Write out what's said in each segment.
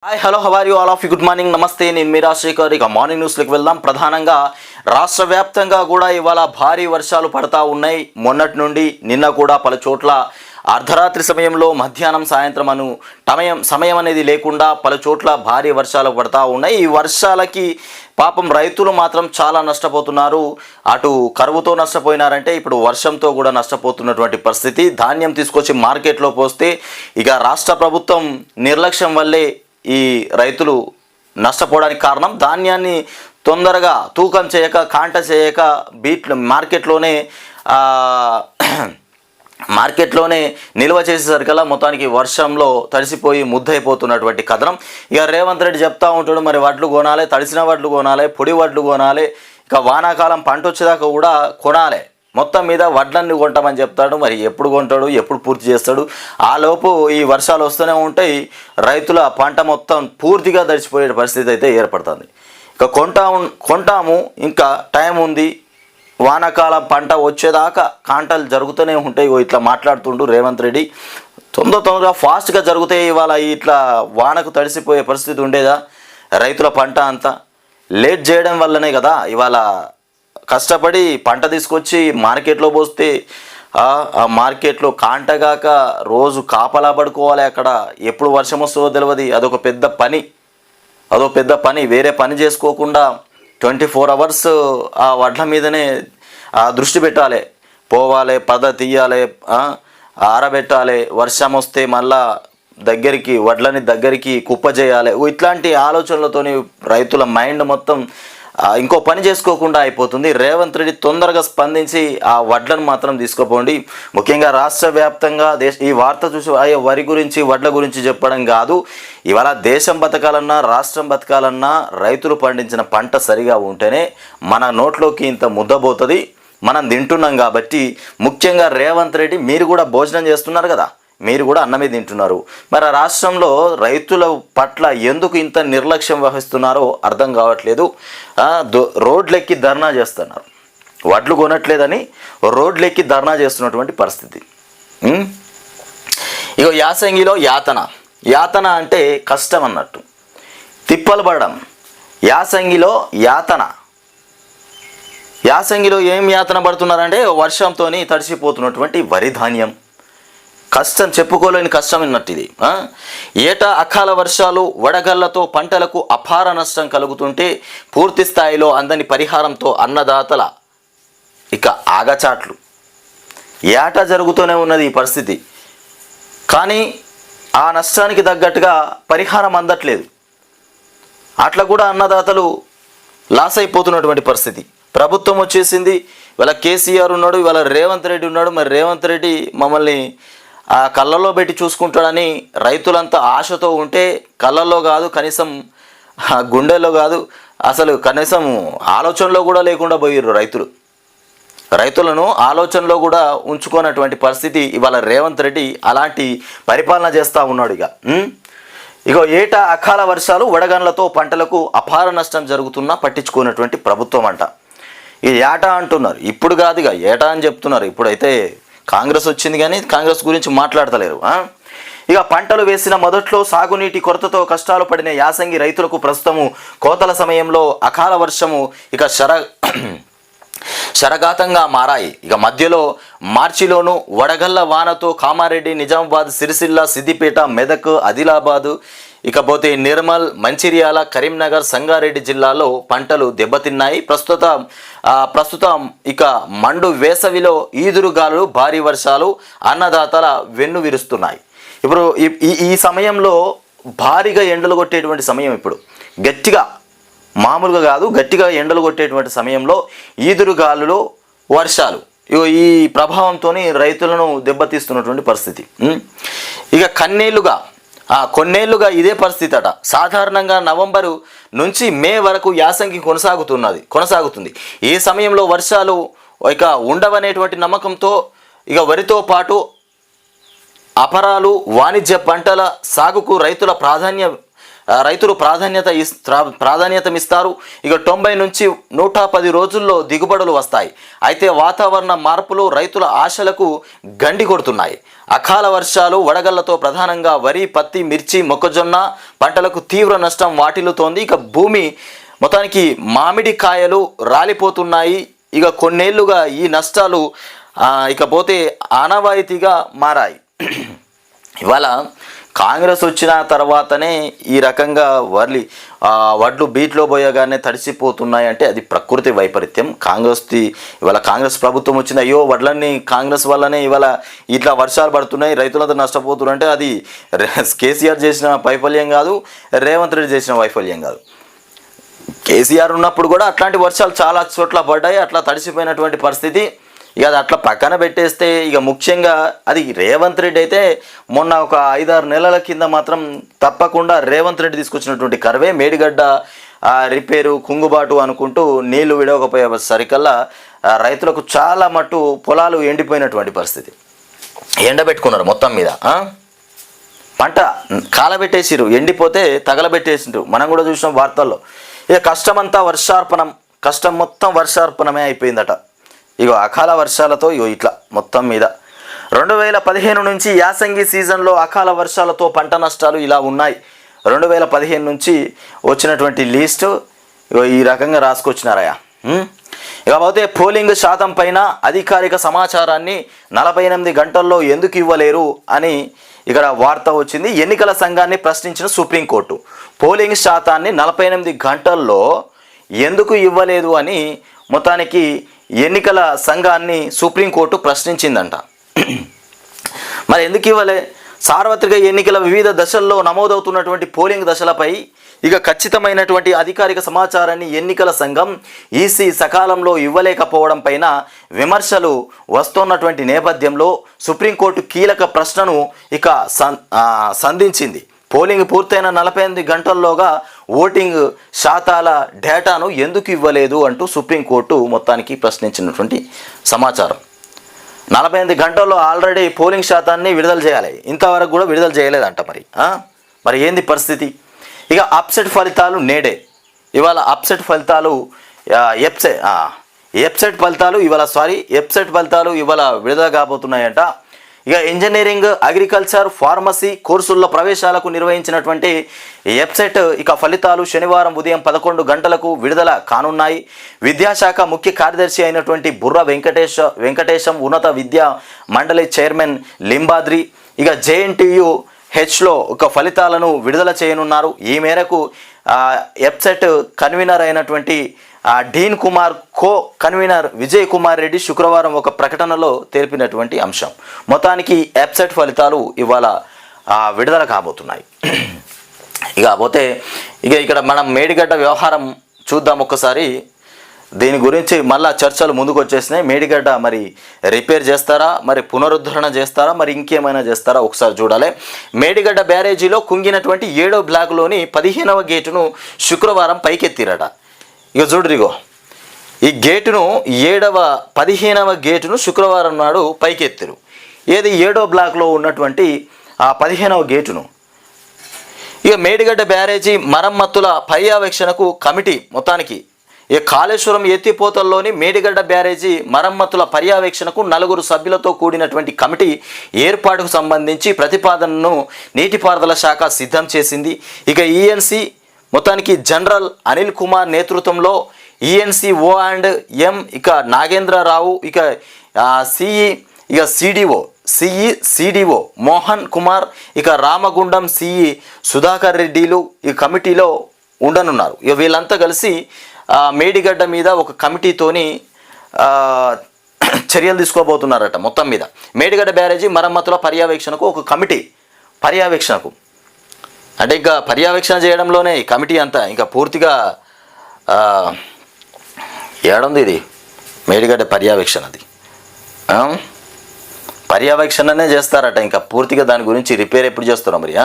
Hi hello how are you all of good morning నమస్తే నేను మీ రాజశేఖర్. ఇక మార్నింగ్ న్యూస్లోకి వెళ్దాం. ప్రధానంగా రాష్ట్ర వ్యాప్తంగా కూడా ఇవాళ భారీ వర్షాలు పడతా ఉన్నాయి. మొన్నటి నుండి నిన్న కూడా పలు చోట్ల అర్ధరాత్రి సమయంలో మధ్యాహ్నం సాయంత్రం సమయం అనేది లేకుండా పలు చోట్ల భారీ వర్షాలు పడతా ఉన్నాయి. ఈ వర్షాలకి పాపం రైతులు మాత్రం చాలా నష్టపోతున్నారు. అటు కరువుతో నష్టపోయినారంటే ఇప్పుడు వర్షంతో కూడా నష్టపోతున్నటువంటి పరిస్థితి. ధాన్యం తీసుకొచ్చి మార్కెట్లో పోస్తే ఇక రాష్ట్ర ప్రభుత్వం నిర్లక్ష్యం వల్లే ఈ రైతులు నష్టపోవడానికి కారణం. ధాన్యాన్ని తొందరగా తూకం చేయక కాంట చేయక మార్కెట్లోనే నిల్వ చేసేసరికల్లా మొత్తానికి వర్షంలో తడిసిపోయి ముద్దయిపోతున్నటువంటి కథనం. ఇక రేవంత్ రెడ్డి చెప్తా ఉంటాడు, మరి వడ్లు కొనాలి, తడిసిన వడ్లు కొనాలి, పొడి వడ్లు కొనాలి, ఇక వానాకాలం పంట వచ్చేదాకా కూడా కొనాలి, మొత్తం మీద వడ్లన్నీ కొంటామని చెప్తాడు. మరి ఎప్పుడు కొంటాడు, ఎప్పుడు పూర్తి చేస్తాడు? ఆలోపు ఈ వర్షాలు వస్తూనే ఉంటాయి, రైతుల పంట మొత్తం పూర్తిగా తడిచిపోయే పరిస్థితి అయితే ఏర్పడుతుంది. ఇక కొంటాము, ఇంకా టైం ఉంది, వానాకాలం పంట వచ్చేదాకా కాంటలు జరుగుతూనే ఉంటాయి. ఇట్లా మాట్లాడుతుండు రేవంత్ రెడ్డి. తొందరగా ఫాస్ట్గా జరుగుతాయి. ఇవాళ ఇట్లా వానకు తడిసిపోయే పరిస్థితి ఉండేదా? రైతుల పంట అంతా లేట్ చేయడం వల్లనే కదా ఇవాళ కష్టపడి పంట తీసుకొచ్చి మార్కెట్లో పోస్తే ఆ మార్కెట్లో కాంటగాక రోజు కాపలా పడుకోవాలి. అక్కడ ఎప్పుడు వర్షం వస్తుందో తెలియదు. అదొక పెద్ద పని. వేరే పని చేసుకోకుండా 24 hours ఆ వడ్ల మీదనే దృష్టి పెట్టాలి. పోవాలి, తీయాలి, ఆరబెట్టాలి, వర్షం వస్తే మళ్ళా వడ్లని దగ్గరికి కుప్ప చేయాలి. ఇట్లాంటి ఆలోచనలతోని రైతుల మైండ్ మొత్తం ఇంకో పని చేసుకోకుండా అయిపోతుంది. రేవంత్ రెడ్డి తొందరగా స్పందించి ఆ వడ్లను మాత్రం తీసుకుపోండి. ముఖ్యంగా రాష్ట్ర వ్యాప్తంగా ఈ వార్త చూసి వరి గురించి వడ్ల గురించి చెప్పడం కాదు. ఇవాళ దేశం బతకాలన్నా రాష్ట్రం బతకాలన్నా రైతులు పండించిన పంట సరిగా ఉంటేనే మన నోట్లోకి ఇంత ముద్దబోతుంది. మనం తింటున్నాం కాబట్టి ముఖ్యంగా రేవంత్ రెడ్డి మీరు కూడా భోజనం చేస్తున్నారు కదా, మీరు కూడా అన్నమే తింటున్నారు. మరి ఆ రాష్ట్రంలో రైతుల పట్ల ఎందుకు ఇంత నిర్లక్ష్యం వహిస్తున్నారో అర్థం కావట్లేదు. రోడ్లెక్కి ధర్నా చేస్తున్నారు, వడ్లు కొనట్లేదని రోడ్లెక్కి ధర్నా చేస్తున్నటువంటి పరిస్థితి. ఇగో యాసంగిలో యాతన అంటే కష్టం అన్నట్టు, తిప్పలు పడడం. యాసంగిలో ఏం యాతన పడుతున్నారంటే వర్షంతో తడిసిపోతున్నటువంటి వరి ధాన్యం. కష్టం చెప్పుకోలేని కష్టం అన్నట్టు ఇది. ఏటా అకాల వర్షాలు వడగళ్లతో పంటలకు అపార నష్టం కలుగుతుంటే పూర్తి స్థాయిలో అందని పరిహారంతో అన్నదాతల ఇక ఆగచాట్లు. ఏటా జరుగుతూనే ఉన్నది ఈ పరిస్థితి, కానీ ఆ నష్టానికి తగ్గట్టుగా పరిహారం అందట్లేదు. అట్లా కూడా అన్నదాతలు లాస్ అయిపోతున్నటువంటి పరిస్థితి. ప్రభుత్వం వచ్చేసింది, ఇవాళ కేసీఆర్ ఉన్నాడు, ఇవాళ రేవంత్ రెడ్డి ఉన్నాడు. మరి రేవంత్ రెడ్డి మమ్మల్ని ఆ కళ్ళల్లో పెట్టి చూసుకుంటాడని రైతులంతా ఆశతో ఉంటే కళ్ళల్లో కాదు, కనీసం గుండెల్లో కాదు, అసలు కనీసం ఆలోచనలో కూడా లేకుండా పోయారు. రైతులను ఆలోచనలో కూడా ఉంచుకున్నటువంటి పరిస్థితి ఇవాళ రేవంత్ రెడ్డి అలాంటి పరిపాలన చేస్తూ ఉన్నాడు. ఇగో ఏటా అకాల వర్షాలు వడగండ్లతో పంటలకు అపార నష్టం జరుగుతున్నా పట్టించుకున్నటువంటి ప్రభుత్వం అంట. ఇది ఏటా అంటున్నారు, ఇప్పుడు కాదు ఇక ఏటా అని చెప్తున్నారు. ఇప్పుడైతే కాంగ్రెస్ వచ్చింది కానీ కాంగ్రెస్ గురించి మాట్లాడతలేరు. ఇక పంటలు వేసిన మొదట్లో సాగునీటి కొరతతో కష్టాలు పడిన యాసంగి రైతులకు ప్రస్తుతము కోతల సమయంలో అకాల వర్షము ఇక శరఘాతంగా మారాయి. ఇక మధ్యలో మార్చిలోను వడగళ్ల వానతో కామారెడ్డి, నిజామాబాద్, సిరిసిల్ల, సిద్దిపేట, మెదక్, ఆదిలాబాదు, ఇకపోతే నిర్మల్, మంచిర్యాల, కరీంనగర్, సంగారెడ్డి జిల్లాలో పంటలు దెబ్బతిన్నాయి. ప్రస్తుతం ఇక మండు వేసవిలో ఈదురుగాలు, భారీ వర్షాలు అన్నదాతల వెన్ను విరుస్తున్నాయి. ఇప్పుడు ఈ సమయంలో భారీగా ఎండలు కొట్టేటువంటి సమయం. ఇప్పుడు గట్టిగా, మామూలుగా కాదు, గట్టిగా ఎండలు కొట్టేటువంటి సమయంలో ఈదురుగాలులో వర్షాలు ఈ ప్రభావంతో రైతులను దెబ్బతీస్తున్నటువంటి పరిస్థితి. ఇక కొన్నేళ్లుగా ఇదే పరిస్థితి అట. సాధారణంగా నవంబరు నుంచి మే వరకు యాసంగి కొనసాగుతుంది. ఈ సమయంలో వర్షాలు ఇక ఉండవనేటువంటి నమ్మకంతో ఇక వరితో పాటు అపరాలు, వాణిజ్య పంటల సాగుకు రైతుల రైతులు ప్రాధాన్యతమిస్తారు. ఇక 90 నుంచి 110 రోజుల్లో దిగుబడులు వస్తాయి. అయితే వాతావరణ మార్పులు రైతుల ఆశలకు గండి కొడుతున్నాయి. అకాల వర్షాలు, వడగళ్లతో ప్రధానంగా వరి, పత్తి, మిర్చి, మొక్కజొన్న పంటలకు తీవ్ర నష్టం వాటిల్లుతోంది. ఇక భూమి మొత్తానికి మామిడి కాయలు రాలిపోతున్నాయి. ఇక కొన్నేళ్లుగా ఈ నష్టాలు ఇకపోతే ఆనవాయితీగా మారాయి. ఇవాళ కాంగ్రెస్ వచ్చిన తర్వాతనే ఈ రకంగా వడ్లు బీట్లో పోయగానే తడిసిపోతున్నాయి అంటే అది ప్రకృతి వైపరీత్యం. ఇవాళ కాంగ్రెస్ ప్రభుత్వం వచ్చింది, అయ్యో వడ్లన్నీ కాంగ్రెస్ వల్లనే ఇవాళ ఇట్లా వర్షాలు పడుతున్నాయి, రైతులంతా నష్టపోతున్నారు అంటే అది కేసీఆర్ చేసిన వైఫల్యం కాదు, రేవంత్ రెడ్డి చేసిన వైఫల్యం కాదు. కేసీఆర్ ఉన్నప్పుడు కూడా అట్లాంటి వర్షాలు చాలా చోట్ల పడ్డాయి, అట్లా తడిసిపోయినటువంటి పరిస్థితి. ఇక అది అట్లా పక్కన పెట్టేస్తే ఇక ముఖ్యంగా అది రేవంత్ రెడ్డి అయితే మొన్న ఒక 5-6 నెలల కింద మాత్రం తప్పకుండా రేవంత్ రెడ్డి తీసుకొచ్చినటువంటి కర్వే మేడిగడ్డ రిపేరు కుంగుబాటు అనుకుంటూ నీళ్లు విడవకపోయే సరికల్లా రైతులకు చాలా మట్టు పొలాలు ఎండిపోయినటువంటి పరిస్థితి. ఎండబెట్టుకున్నారు మొత్తం మీద, పంట కాలబెట్టేసిరు, ఎండిపోతే తగలబెట్టేసిండ్రు. మనం కూడా చూసినాం వార్తల్లో. ఇక కష్టమంతా వర్షార్పణం, కష్టం మొత్తం వర్షార్పణమే అయిపోయిందట. ఇగో అకాల వర్షాలతో ఇట్లా మొత్తం మీద 2015 నుంచి యాసంగి సీజన్లో అకాల వర్షాలతో పంట నష్టాలు ఇలా ఉన్నాయి. 2015 నుంచి వచ్చినటువంటి లిస్టు ఈ రకంగా రాసుకొచ్చినారయ్యా. ఇకపోతే పోలింగ్ శాతం పైన అధికారిక సమాచారాన్ని 48 గంటల్లో ఎందుకు ఇవ్వలేరు అని ఇక్కడ వార్త వచ్చింది. ఎన్నికల సంఘాన్ని ప్రశ్నించిన సుప్రీంకోర్టు పోలింగ్ శాతాన్ని 48 గంటల్లో ఎందుకు ఇవ్వలేదు అని మొత్తానికి ఎన్నికల సంఘాన్ని సుప్రీంకోర్టు ప్రశ్నించిందంట. మరి ఎందుకు ఇవ్వలే? సార్వత్రిక ఎన్నికల వివిధ దశల్లో నమోదవుతున్నటువంటి పోలింగ్ దశలపై ఇక ఖచ్చితమైనటువంటి అధికారిక సమాచారాన్ని ఎన్నికల సంఘం ఈసీ సకాలంలో ఇవ్వలేకపోవడం పైన విమర్శలు వస్తున్నటువంటి నేపథ్యంలో సుప్రీంకోర్టు కీలక ప్రశ్నను ఇక సంధించింది. పోలింగ్ పూర్తయిన 48 గంటల్లోగా ఓటింగ్ శాతాల డేటాను ఎందుకు ఇవ్వలేదు అంటూ సుప్రీంకోర్టు మొత్తానికి ప్రశ్నించినటువంటి సమాచారం. 48 గంటల్లో ఆల్రెడీ పోలింగ్ శాతాన్ని విడుదల చేయాలి, ఇంతవరకు కూడా విడుదల చేయలేదంట. మరి ఏంది పరిస్థితి? ఇక అప్సెట్ ఫలితాలు నేడే. ఇవాళ అప్సెట్ ఫలితాలు ఎప్సెట్ ఫలితాలు ఇవాళ విడుదల కాబోతున్నాయంట. ఇక ఇంజనీరింగ్, అగ్రికల్చర్, ఫార్మసీ కోర్సుల్లో ప్రవేశాలకు నిర్వహించినటువంటి వెబ్సైట్ ఇక ఫలితాలు శనివారం ఉదయం 11 గంటలకు విడుదల కానున్నాయి. విద్యాశాఖ ముఖ్య కార్యదర్శి అయినటువంటి బుర్ర వెంకటేశం, ఉన్నత విద్యా మండలి చైర్మన్ లింబాద్రి ఇక JNTU హెచ్లో ఒక ఫలితాలను విడుదల చేయనున్నారు. ఈ మేరకు వెబ్సైట్ కన్వీనర్ అయినటువంటి డీన్ కుమార్ కో కన్వీనర్ విజయ్ కుమార్ రెడ్డి శుక్రవారం ఒక ప్రకటనలో తెలిపినటువంటి అంశం. మొత్తానికి వెబ్సైట్ ఫలితాలు ఇవాళ విడుదల కాబోతున్నాయి. ఇక ఇక్కడ మనం మేడిగడ్డ వ్యవహారం చూద్దాం ఒక్కసారి. దీని గురించి మళ్ళా చర్చలు ముందుకు వచ్చేసినాయి. మేడిగడ్డ మరి రిపేర్ చేస్తారా, మరి పునరుద్ధరణ చేస్తారా, మరి ఇంకేమైనా చేస్తారా ఒకసారి చూడాలి. మేడిగడ్డ బ్యారేజీలో కుంగినటువంటి 7వ బ్లాక్లోని 15వ గేటును శుక్రవారం పైకెత్తిరట. ఇక చూడరిగో ఈ గేటును 15వ గేటును శుక్రవారం నాడు పైకెత్తిరు. ఏది 7వ బ్లాక్లో ఉన్నటువంటి ఆ 15వ గేటును. ఇక మేడిగడ్డ బ్యారేజీ మరమ్మతుల పర్యవేక్షణకు కమిటీ మొత్తానికి ఇక కాళేశ్వరం ఎత్తిపోతల్లోని మేడిగడ్డ బ్యారేజీ మరమ్మతుల పర్యవేక్షణకు 4 సభ్యులతో కూడినటువంటి కమిటీ ఏర్పాటుకు సంబంధించి ప్రతిపాదనను నీటిపారుదల శాఖ సిద్ధం చేసింది. ఇక ఈఎన్సీ మొత్తానికి జనరల్ అనిల్ కుమార్ నేతృత్వంలో ఈఎన్సీ O&M ఇక నాగేంద్రరావు, ఇక సిడిఓ మోహన్ కుమార్, ఇక రామగుండం సిఈ సుధాకర్ రెడ్డిలు ఈ కమిటీలో ఉండనున్నారు. ఇక వీళ్ళంతా కలిసి మేడిగడ్డ మీద ఒక కమిటీతోని చర్యలు తీసుకోబోతున్నారట. మొత్తం మీద మేడిగడ్డ బ్యారేజీ మరమ్మతుల పర్యవేక్షణకు ఒక కమిటీ అంటే ఇంకా పర్యవేక్షణ చేయడంలోనే ఈ కమిటీ అంతా ఇంకా పూర్తిగా ఏడుంది ఇది మేడిగడ్డ పర్యవేక్షణనే చేస్తారట. ఇంకా పూర్తిగా దాని గురించి రిపేర్ ఎప్పుడు చేస్తారో మరి.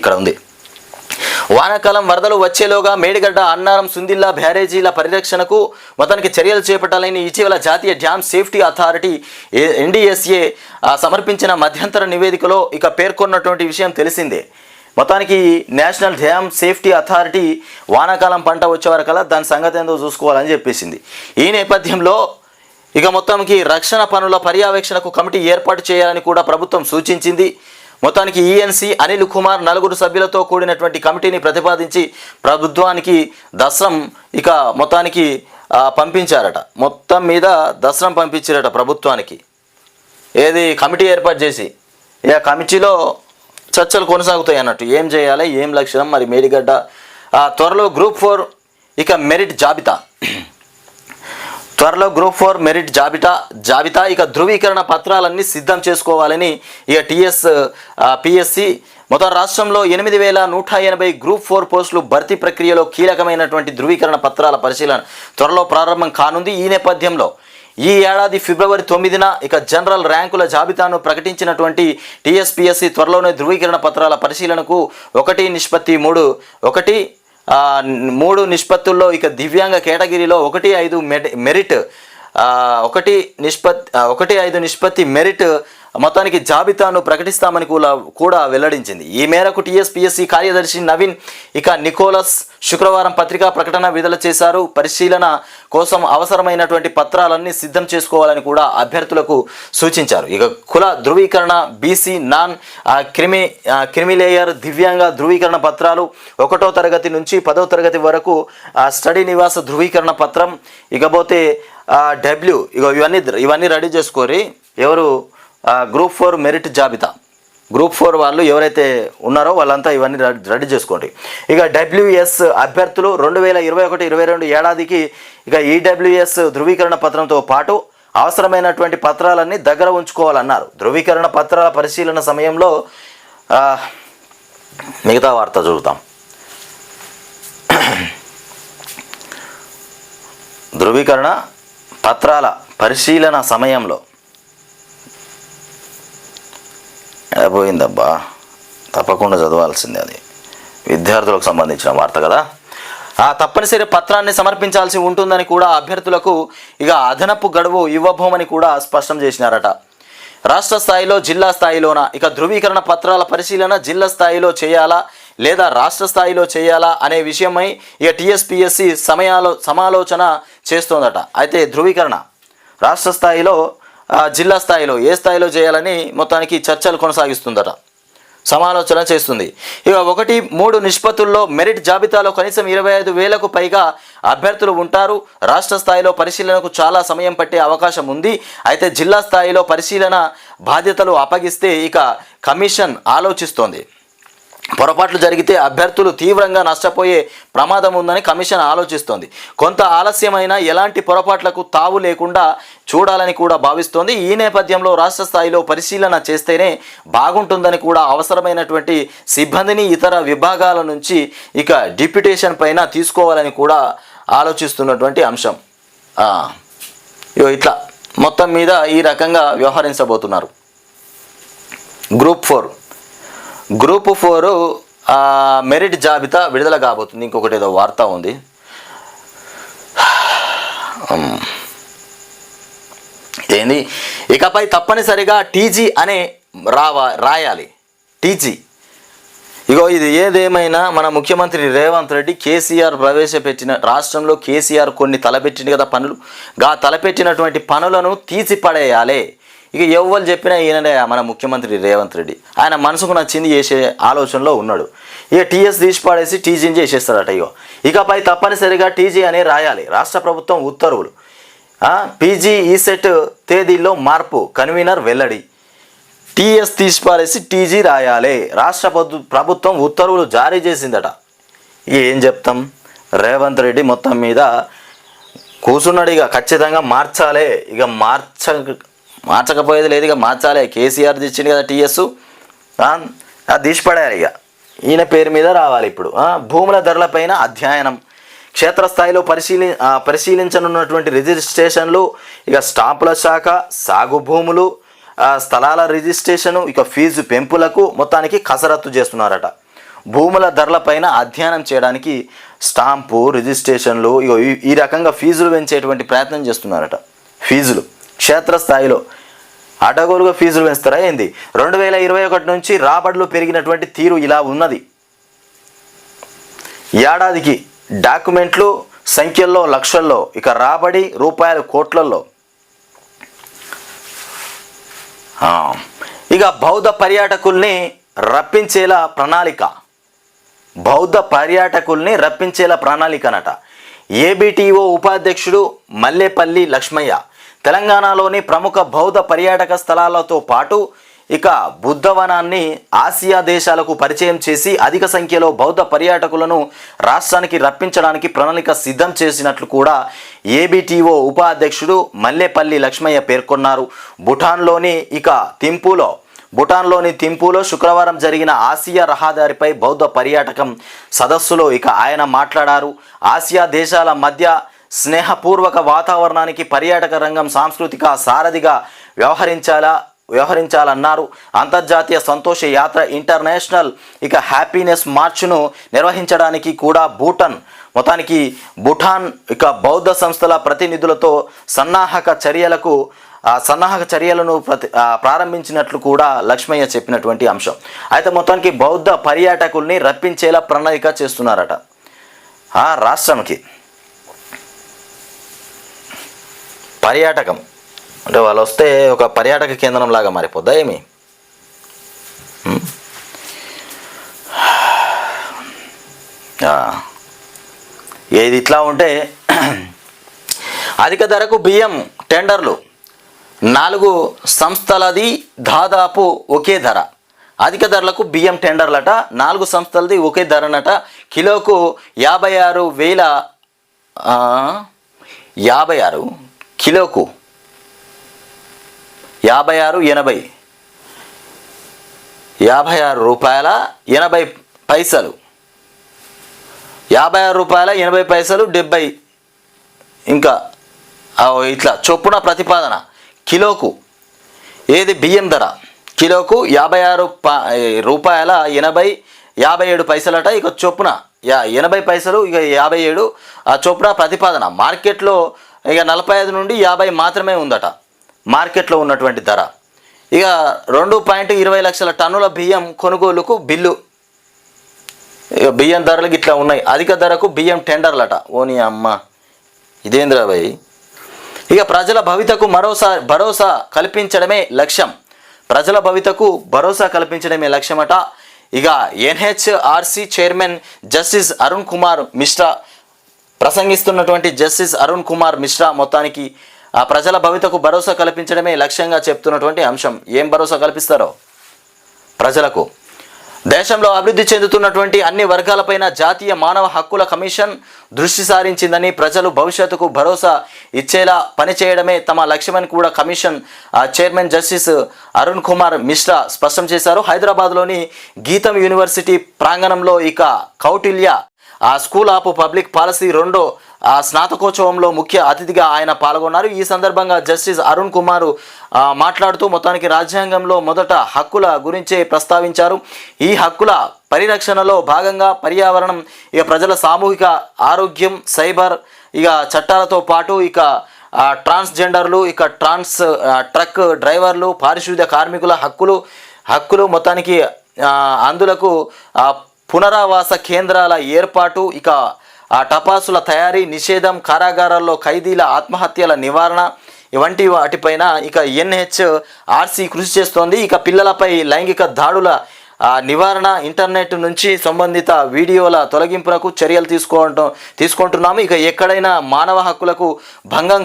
ఇక్కడ ఉంది. వానాకాలం వరదలు వచ్చేలోగా మేడిగడ్డ, అన్నారం, సుందిల్లా బ్యారేజీల పరిరక్షణకు మొత్తానికి చర్యలు చేపట్టాలని ఇటీవల జాతీయ డ్యామ్ సేఫ్టీ అథారిటీ NDSA సమర్పించిన మధ్యంతర నివేదికలో ఇక పేర్కొన్నటువంటి విషయం తెలిసిందే. మొత్తానికి నేషనల్ డ్యామ్ సేఫ్టీ అథారిటీ వానాకాలం పంట వచ్చే వరకల్లా దాని సంగతి ఏందో చూసుకోవాలని చెప్పేసింది. ఈ నేపథ్యంలో ఇక మొత్తానికి రక్షణ పనుల పర్యవేక్షణకు కమిటీ ఏర్పాటు చేయాలని కూడా ప్రభుత్వం సూచించింది. మొత్తానికి ఈఎన్సీ అనిల్ కుమార్ 4 సభ్యులతో కూడినటువంటి కమిటీని ప్రతిపాదించి ప్రభుత్వానికి దస్రం ఇక మొత్తానికి పంపించారట. మొత్తం మీద దస్రం పంపించారట ప్రభుత్వానికి. ఏది కమిటీ ఏర్పాటు చేసి ఇక కమిటీలో చర్చలు కొనసాగుతాయి అన్నట్టు. ఏం చేయాలి, ఏం లక్షణం, మరి మేడిగడ్డ త్వరలో గ్రూప్ 4 ఇక మెరిట్ జాబితా గ్రూప్ 4 మెరిట్ జాబితా ఇక ధృవీకరణ పత్రాలన్నీ సిద్ధం చేసుకోవాలని ఇక పిఎస్సి మొత్తం రాష్ట్రంలో 8,180 గ్రూప్ 4 పోస్టులు భర్తీ ప్రక్రియలో కీలకమైనటువంటి ధృవీకరణ పత్రాల పరిశీలన త్వరలో ప్రారంభం కానుంది. ఈ నేపథ్యంలో ఈ ఏడాది ఫిబ్రవరి 9న ఇక జనరల్ ర్యాంకుల జాబితాను ప్రకటించినటువంటి టీఎస్పీఎస్సీ త్వరలోనే ధృవీకరణ పత్రాల పరిశీలనకు 1:3 నిష్పత్తుల్లో ఇక దివ్యాంగ కేటగిరీలో 1:5 మెరిట్ 1:5 నిష్పత్తి మెరిట్ మొత్తానికి జాబితాను ప్రకటిస్తామని కూడా వెల్లడించింది. ఈ మేరకు టీఎస్పీఎస్సీ కార్యదర్శి నవీన్ ఇక నికోలస్ శుక్రవారం పత్రికా ప్రకటన విడుదల చేశారు. పరిశీలన కోసం అవసరమైనటువంటి పత్రాలన్నీ సిద్ధం చేసుకోవాలని కూడా అభ్యర్థులకు సూచించారు. ఇక కుల ధృవీకరణ, బీసీ నాన్ క్రిమిలేయర్ దివ్యాంగ ధృవీకరణ పత్రాలు, 1వ తరగతి నుంచి 10వ తరగతి వరకు స్టడీ నివాస ధృవీకరణ పత్రం, ఇకపోతే డబ్ల్యూ ఇవన్నీ రెడీ చేసుకోరి. ఎవరు గ్రూప్ 4 మెరిట్ జాబితా గ్రూప్ 4 వాళ్ళు ఎవరైతే ఉన్నారో వాళ్ళంతా ఇవన్నీ రెడీ చేసుకోండి. ఇక డబ్ల్యూఎస్ అభ్యర్థులు 2021-22 ఏడాదికి ఇక ఈడబ్ల్యూఎస్ ధృవీకరణ పత్రంతో పాటు అవసరమైనటువంటి పత్రాలన్నీ దగ్గర ఉంచుకోవాలన్నారు. ధృవీకరణ పత్రాల పరిశీలన సమయంలో మిగతా వార్త చూద్దాం. ధృవీకరణ పత్రాల పరిశీలన సమయంలో పోయిందబ్బా, తప్పకుండా చదవాల్సిందే. అది విద్యార్థులకు సంబంధించిన వార్త కదా. తప్పనిసరి పత్రాన్ని సమర్పించాల్సి ఉంటుందని కూడా అభ్యర్థులకు ఇక అదనపు గడువు ఇవ్వబోమని కూడా స్పష్టం చేసినారట. రాష్ట్ర స్థాయిలో జిల్లా స్థాయిలోన ఇక ధృవీకరణ పత్రాల పరిశీలన జిల్లా స్థాయిలో చేయాలా లేదా రాష్ట్ర స్థాయిలో చేయాలా అనే విషయమై ఇక టీఎస్పీఎస్సీ సమాలోచన చేస్తోందట. అయితే ధృవీకరణ రాష్ట్ర స్థాయిలో జిల్లా స్థాయిలో ఏ స్థాయిలో చేయాలని మొత్తానికి చర్చలు కొనసాగిస్తుందట, సమాలోచన చేస్తుంది. ఇక 1:3 నిష్పత్తుల్లో మెరిట్ జాబితాలో కనీసం 25,000కు పైగా అభ్యర్థులు ఉంటారు. రాష్ట్ర స్థాయిలో పరిశీలనకు చాలా సమయం పట్టే అవకాశం ఉంది. అయితే జిల్లా స్థాయిలో పరిశీలన బాధ్యతలు అప్పగిస్తే ఇక కమిషన్ ఆలోచిస్తోంది. పొరపాట్లు జరిగితే అభ్యర్థులు తీవ్రంగా నష్టపోయే ప్రమాదం ఉందని కమిషన్ ఆలోచిస్తోంది. కొంత ఆలస్యమైన ఎలాంటి పొరపాట్లకు తావు లేకుండా చూడాలని కూడా భావిస్తోంది. ఈ నేపథ్యంలో రాష్ట్ర స్థాయిలో పరిశీలన చేస్తేనే బాగుంటుందని కూడా అవసరమైనటువంటి సిబ్బందిని ఇతర విభాగాల నుంచి ఇక డిప్యుటేషన్ పైన తీసుకోవాలని కూడా ఆలోచిస్తున్నటువంటి అంశం. ఇట్లా మొత్తం మీద ఈ రకంగా వ్యవహరించబోతున్నారు. గ్రూప్ 4 మెరిట్ జాబితా విడుదల కాబోతుంది. ఇంకొకటి ఏదో వార్త ఉంది. ఏంది, ఇకపై తప్పనిసరిగా టీజీ అనే రాయాలి. టీజీ ఇగో ఇది ఏదేమైనా మన ముఖ్యమంత్రి రేవంత్ రెడ్డి కేసీఆర్ ప్రవేశపెట్టిన రాష్ట్రంలో కేసీఆర్ కొన్ని తలపెట్టింది కదా పనులు, తలపెట్టినటువంటి పనులను తీసిపడేయాలి. ఇక ఎవ్వరు చెప్పినా ఈయననే మన ముఖ్యమంత్రి రేవంత్ రెడ్డి. ఆయన మనసుకు నచ్చింది చేసే ఆలోచనలో ఉన్నాడు. ఇక టీఎస్ తీసిపడేసి టీజీని చేసేస్తాడట. ఇకపై తప్పనిసరిగా టీజీ అనే రాయాలి. రాష్ట్ర ప్రభుత్వం ఉత్తర్వులు. పీజీ ఈసెట్ తేదీల్లో మార్పు, కన్వీనర్ వెల్లడి. టీఎస్ తీసిపారేసి టీజీ రాయాలి. రాష్ట్ర ప్రభుత్వం ఉత్తర్వులు జారీ చేసిందట. ఇక ఏం చెప్తాం, రేవంత్ రెడ్డి మొత్తం మీద కూర్చున్నాడు. ఇక ఖచ్చితంగా మార్చాలి. ఇక మార్చకపోయేది లేదు, ఇక మార్చాలి. కేసీఆర్ తెచ్చింది కదా టీఎస్, అది తీసిపడేయాలి. ఇక ఈయన పేరు మీద రావాలి. ఇప్పుడు భూముల ధరలపైన అధ్యయనం, క్షేత్రస్థాయిలో పరిశీలించనున్నటువంటి రిజిస్ట్రేషన్లు, ఇక స్టాంపుల శాఖ, సాగు భూములు, స్థలాల రిజిస్ట్రేషను, ఇక ఫీజు పెంపులకు మొత్తానికి కసరత్తు చేస్తున్నారట. భూముల ధరలపైన అధ్యయనం చేయడానికి స్టాంపు రిజిస్ట్రేషన్లు ఈ రకంగా ఫీజులు పెంచేటువంటి ప్రయత్నం చేస్తున్నారట. ఫీజులు క్షేత్రస్థాయిలో అడ్డగోలుగా ఫీజులు పెంచుతారా ఏంది? 2021 నుంచి రాబడులు పెరిగినటువంటి తీరు ఇలా ఉన్నది. ఏడాదికి డాక్యుమెంట్లు సంఖ్యల్లో లక్షల్లో, ఇక రాబడి రూపాయలు కోట్లలో. ఇక బౌద్ధ పర్యాటకుల్ని రప్పించేలా ప్రణాళికనట. ఏబిటిఓ ఉపాధ్యక్షుడు మల్లేపల్లి లక్ష్మయ్య తెలంగాణలోని ప్రముఖ బౌద్ధ పర్యాటక స్థలాలతో పాటు ఇక బుద్ధవనాన్ని ఆసియా దేశాలకు పరిచయం చేసి అధిక సంఖ్యలో బౌద్ధ పర్యాటకులను రాష్ట్రానికి రప్పించడానికి ప్రణాళిక సిద్ధం చేసినట్లు కూడా ఏబిటిఓ ఉపాధ్యక్షుడు మల్లేపల్లి లక్ష్మయ్య పేర్కొన్నారు. భూటాన్లోని థింపూలో శుక్రవారం జరిగిన ఆసియా రహదారిపై బౌద్ధ పర్యాటకం సదస్సులో ఇక ఆయన మాట్లాడారు. ఆసియా దేశాల మధ్య స్నేహపూర్వక వాతావరణానికి పర్యాటక రంగం సాంస్కృతిక సారథిగా వ్యవహరించాలన్నారు. అంతర్జాతీయ సంతోష యాత్ర ఇంటర్నేషనల్ ఇక హ్యాపీనెస్ మార్చ్ను నిర్వహించడానికి కూడా భూటాన్ ఇక బౌద్ధ సంస్థల ప్రతినిధులతో సన్నాహక చర్యలను ప్రారంభించినట్లు కూడా లక్ష్మయ్య చెప్పినటువంటి అంశం. అయితే మొత్తానికి బౌద్ధ పర్యాటకుల్ని రప్పించేలా ప్రణాళిక చేస్తున్నారట. రాష్ట్రానికి పర్యాటకం అంటే వాళ్ళు వస్తే ఒక పర్యాటక కేంద్రం లాగా మారిపోద్దా ఏమి? ఇది ఇట్లా ఉంటే అధిక ధరకు బియ్యం టెండర్లు 4 సంస్థలది దాదాపు ఒకే ధర. అధిక ధరలకు బియ్యం టెండర్లట 4 సంస్థలది ఒకే ధరనట. కిలోకు 56 కిలోకు 56.80 56 రూపాయల 80 పైసలు 56 రూపాయల 80 పైసలు 70 ఇంకా ఇట్లా చొప్పున ప్రతిపాదన. కిలోకు ఏది బియ్యం ధర కిలోకు 56 రూపాయల 57 పైసలట. ఇక చొప్పున 80 పైసలు ఇక 57 చొప్పున ప్రతిపాదన. మార్కెట్లో ఇక 45 నుండి 50 మాత్రమే ఉందట మార్కెట్లో ఉన్నటువంటి ధర. ఇక 2.20 లక్షల టన్నుల బియ్యం కొనుగోలుకు బిల్లు. ఇక బియ్యం ధరలు ఇట్లా ఉన్నాయి. అధిక ధరకు బియ్యం టెండర్లట. ఓని అమ్మ ఇదేంద్రా భయ్. ఇక ప్రజల భవితకు భరోసా కల్పించడమే లక్ష్యమట. ఇక NHRC chairman justice Arun Kumar Mishra ప్రసంగిస్తున్నటువంటి జస్టిస్ అరుణ్ కుమార్ మిశ్రా మొత్తానికి ప్రజల భవితకు భరోసా కల్పించడమే లక్ష్యంగా చెప్తున్నటువంటి అంశం. ఏం భరోసా కల్పిస్తారో ప్రజలకు? దేశంలో అభివృద్ధి చెందుతున్నటువంటి అన్ని వర్గాలపైన జాతీయ మానవ హక్కుల కమిషన్ దృష్టి సారించిందని, ప్రజలు భవిష్యత్తుకు భరోసా ఇచ్చేలా పనిచేయడమే తమ లక్ష్యమని కూడా commission chairman justice Arun Kumar Mishra స్పష్టం చేశారు. హైదరాబాద్లోని గీతం యూనివర్సిటీ ప్రాంగణంలో ఇక Kautilya school of public policy 2వ స్నాతకోత్సవంలో ముఖ్య అతిథిగా ఆయన పాల్గొన్నారు. ఈ సందర్భంగా జస్టిస్ అరుణ్ కుమార్ మాట్లాడుతూ మొత్తానికి రాజ్యాంగంలో మొదట హక్కుల గురించే ప్రస్తావించారు. ఈ హక్కుల పరిరక్షణలో భాగంగా పర్యావరణం, ఇక ప్రజల సామూహిక ఆరోగ్యం, సైబర్ ఇక చట్టాలతో పాటు ఇక ట్రాన్స్జెండర్లు, ఇక ట్రక్ డ్రైవర్లు, పారిశుద్ధ్య కార్మికుల హక్కులు మొత్తానికి అందులకు పునరావాస కేంద్రాల ఏర్పాటు, ఇక టపాసుల తయారీ నిషేధం, కారాగారాల్లో ఖైదీల ఆత్మహత్యల నివారణ ఇవంటి వాటిపైన ఇక ఎన్హెచ్ఆర్సి కృషి చేస్తోంది. ఇక పిల్లలపై లైంగిక దాడుల నివారణ, ఇంటర్నెట్ నుంచి సంబంధిత వీడియోల తొలగింపునకు చర్యలు తీసుకుంటున్నాము. ఇక ఎక్కడైనా మానవ హక్కులకు భంగం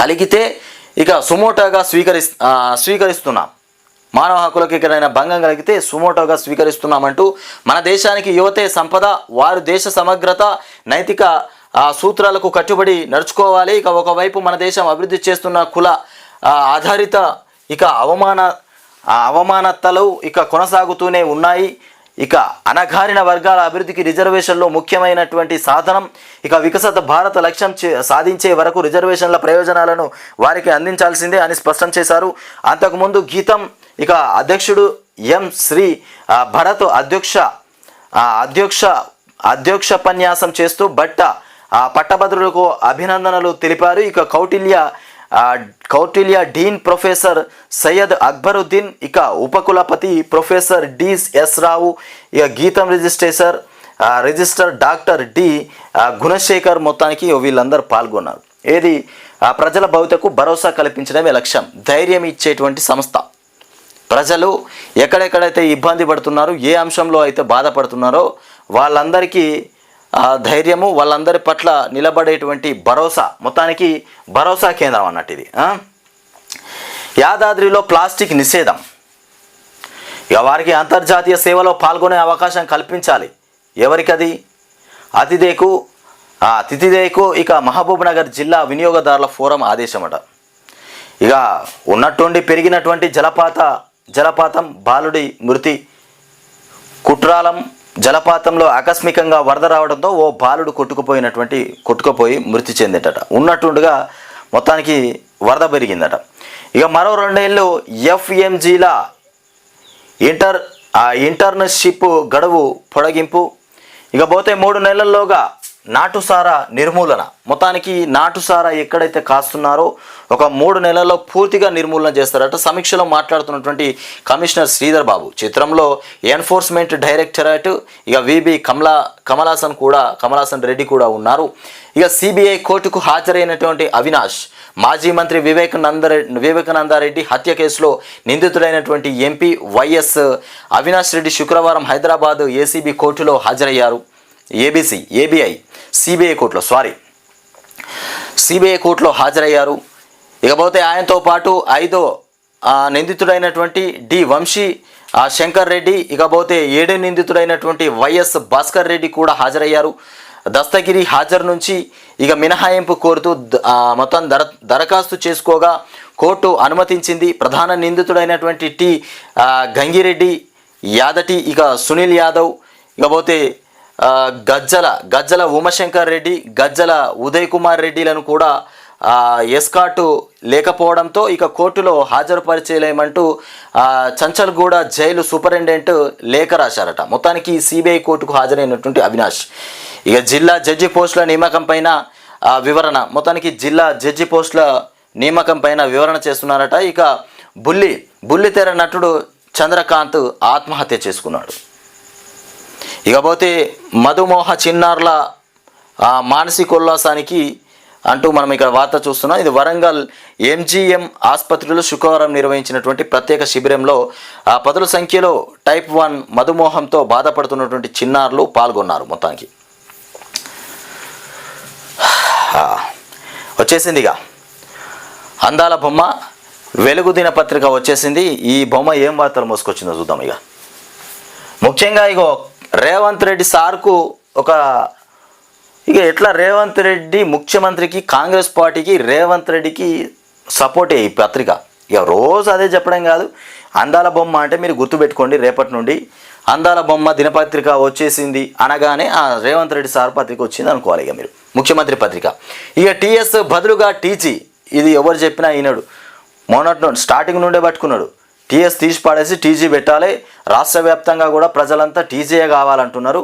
కలిగితే ఇక సుమోటోగా స్వీకరిస్తున్నాం. మానవ హక్కులకు ఎక్కడైనా భంగం కలిగితే సుమోటోగా స్వీకరిస్తున్నామంటూ మన దేశానికి యువతే సంపద, వారు దేశ సమగ్రత, నైతిక సూత్రాలకు కట్టుబడి నడుచుకోవాలి. ఇక ఒకవైపు మన దేశం అభివృద్ధి చేస్తున్న కుల ఆధారిత ఇక అవమానతలు ఇక కొనసాగుతూనే ఉన్నాయి. ఇక అణగారిన వర్గాల అభివృద్ధికి రిజర్వేషన్లో ముఖ్యమైనటువంటి సాధనం. ఇక వికసిత భారత లక్ష్యం సాధించే వరకు రిజర్వేషన్ల ప్రయోజనాలను వారికి అందించాల్సిందే అని స్పష్టం చేశారు. అంతకుముందు గీతం ఇక అధ్యక్షుడు ఎం శ్రీ భరత్ అధ్యక్షోపన్యాసం చేస్తూ పట్టభద్రులకు అభినందనలు తెలిపారు. ఇక కౌటిల్య కౌటిల్య డీన్ ప్రొఫెసర్ సయ్యద్ అక్బరుద్దీన్, ఇక ఉపకులపతి ప్రొఫెసర్ డిఎస్ రావు, ఇక గీతం రిజిస్టర్ డాక్టర్ డి గుణశేఖర్, మొత్తానికి వీళ్ళందరూ పాల్గొన్నారు. ఏది ప్రజల భవితకు భరోసా కల్పించడమే లక్ష్యం, ధైర్యం ఇచ్చేటువంటి సంస్థ. ప్రజలు ఎక్కడెక్కడైతే ఇబ్బంది పడుతున్నారో, ఏ అంశంలో అయితే బాధపడుతున్నారో వాళ్ళందరికీ ధైర్యము, వాళ్ళందరి పట్ల నిలబడేటువంటి భరోసా, మొత్తానికి భరోసా కేంద్రం అన్నట్టు ఇది. యాదాద్రిలో ప్లాస్టిక్ నిషేధం, ఇక వారికి అంతర్జాతీయ సేవలో పాల్గొనే అవకాశం కల్పించాలి. ఎవరికది? తితిదేకు ఇక మహబూబ్ నగర్ జిల్లా వినియోగదారుల ఫోరం ఆదేశమట. ఇక ఉన్నట్టుండి పెరిగినటువంటి జలపాతం బాలుడి మృతి. కుట్రాలం జలపాతంలో ఆకస్మికంగా వరద రావడంతో ఓ బాలుడు కొట్టుకుపోయి మృతి చెందేటట. ఉన్నట్టుండగా మొత్తానికి వరద పెరిగిందట. ఇక మరో 2 ఏళ్ళు ఎఫ్ఎంజీల ఇంటర్న్షిప్ గడువు పొడిగింపు. ఇక పోతే 3 నెలల్లోగా నాటుసారా నిర్మూలన. మొత్తానికి నాటుసారా ఎక్కడైతే కాస్తున్నారో ఒక 3 నెలల్లో పూర్తిగా నిర్మూలన చేస్తారట. సమీక్షలో మాట్లాడుతున్నటువంటి కమిషనర్ శ్రీధర్ బాబు, చిత్రంలో ఎన్ఫోర్స్మెంట్ డైరెక్టరేట్ ఇక విబి కమలాసన్ రెడ్డి కూడా ఉన్నారు. ఇక సిబిఐ కోర్టుకు హాజరైనటువంటి అవినాష్, మాజీ మంత్రి వివేకానందరెడ్డి హత్య కేసులో నిందితుడైనటువంటి ఎంపీ వైఎస్ అవినాష్ రెడ్డి శుక్రవారం హైదరాబాద్ ఏసీబీ కోర్టులో హాజరయ్యారు. సిబిఐ కోర్టులో హాజరయ్యారు. ఇకపోతే ఆయనతో పాటు 5వ నిందితుడైనటువంటి డి వంశీ శంకర్ రెడ్డి, ఇకపోతే 7వ నిందితుడైనటువంటి వైఎస్ భాస్కర్ రెడ్డి కూడా హాజరయ్యారు. దస్తగిరి హాజరు నుంచి ఇక మినహాయింపు కోరుతూ మొత్తం దరఖాస్తు చేసుకోగా కోర్టు అనుమతించింది. ప్రధాన నిందితుడైనటువంటి టి గంగిరెడ్డి, యాదటి, ఇక సునీల్ యాదవ్, ఇకపోతే గజ్జల ఉమాశంకర్ రెడ్డి, గజ్జల ఉదయ్ కుమార్ రెడ్డిలను కూడా ఎస్కాటు లేకపోవడంతో ఇక కోర్టులో హాజరుపరిచేయలేమంటూ చంచల్గూడ జైలు సూపరింటెండెంట్ లేఖ రాశారట. మొత్తానికి సిబిఐ కోర్టుకు హాజరైనటువంటి అవినాష్ ఇక జిల్లా జడ్జి పోస్టుల నియామకం పైన వివరణ, మొత్తానికి జిల్లా జడ్జి పోస్టుల నియామకం పైన వివరణ చేస్తున్నారట. ఇక బుల్లితెర నటుడు చంద్రకాంత్ ఆత్మహత్య చేసుకున్నాడు. ఇకపోతే మధుమోహ చిన్నారుల మానసికోల్లాసానికి అంటూ మనం ఇక్కడ వార్త చూస్తున్నాం. ఇది వరంగల్ ఎంజీఎం ఆసుపత్రిలో శుక్రవారం నిర్వహించినటువంటి ప్రత్యేక శిబిరంలో పదుల సంఖ్యలో టైప్ 1 మధుమోహంతో బాధపడుతున్నటువంటి చిన్నారులు పాల్గొన్నారు. మొత్తానికి వచ్చేసిందిగా అందాల బొమ్మ, వెలుగు దినపత్రిక వచ్చేసింది. ఈ బొమ్మ ఏం వార్తలు మోసుకొచ్చిందో చూద్దాం. ముఖ్యంగా రేవంత్ రెడ్డి సార్కు ఎట్లా రేవంత్ రెడ్డి ముఖ్యమంత్రికి, కాంగ్రెస్ పార్టీకి, రేవంత్ రెడ్డికి సపోర్టే ఈ పత్రిక. రోజు అదే చెప్పడం కాదు. అందాల బొమ్మ అంటే మీరు గుర్తుపెట్టుకోండి, రేపటి నుండి అందాల బొమ్మ దినపత్రిక వచ్చేసింది అనగానే రేవంత్ రెడ్డి సార్ పత్రిక వచ్చింది అనుకోవాలి. మీరు ముఖ్యమంత్రి పత్రిక. టీఎస్ బదులుగా టీజీ, ఇది ఎవరు చెప్పినా ఈనాడు మొన్నటి స్టార్టింగ్ నుండే పట్టుకున్నాడు. టీఎస్ తీసి పడేసి టీజీ పెట్టాలి, రాష్ట్ర వ్యాప్తంగా కూడా ప్రజలంతా టీజీఏ కావాలంటున్నారు.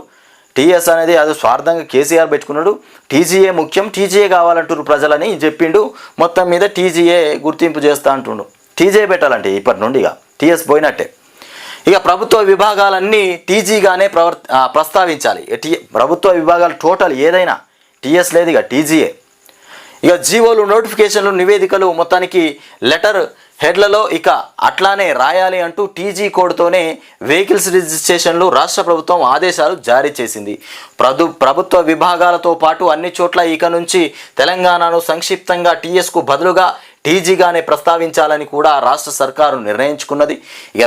టీఎస్ అనేది అది స్వార్థంగా కేసీఆర్ పెట్టుకున్నాడు. టీజీఏ ముఖ్యం, టీజీఏ కావాలంటున్నారు ప్రజలని చెప్పిండు. మొత్తం మీద టీజీఏ గుర్తింపు చేస్తా అంటుండు. టీజీఏ పెట్టాలంటే ఇప్పటి నుండి టీఎస్ పోయినట్టే. ప్రభుత్వ విభాగాలన్నీ టీజీగానే ప్రస్తావించాలి. ప్రభుత్వ విభాగాలు టోటల్ ఏదైనా టీఎస్ లేదు, టీజీఏ. జీవోలు, నోటిఫికేషన్లు, నివేదికలు మొత్తానికి లెటర్ హెడ్లలో అట్లానే రాయాలి అంటూ టీజీ కోడ్తోనే వెహికల్స్ రిజిస్ట్రేషన్లు రాష్ట్ర ప్రభుత్వం ఆదేశాలు జారీ చేసింది. ప్రభుత్వ విభాగాలతో పాటు అన్ని చోట్ల నుంచి తెలంగాణను సంక్షిప్తంగా టీఎస్కు బదులుగా టీజీగానే ప్రస్తావించాలని కూడా రాష్ట్ర సర్కారు నిర్ణయించుకున్నది.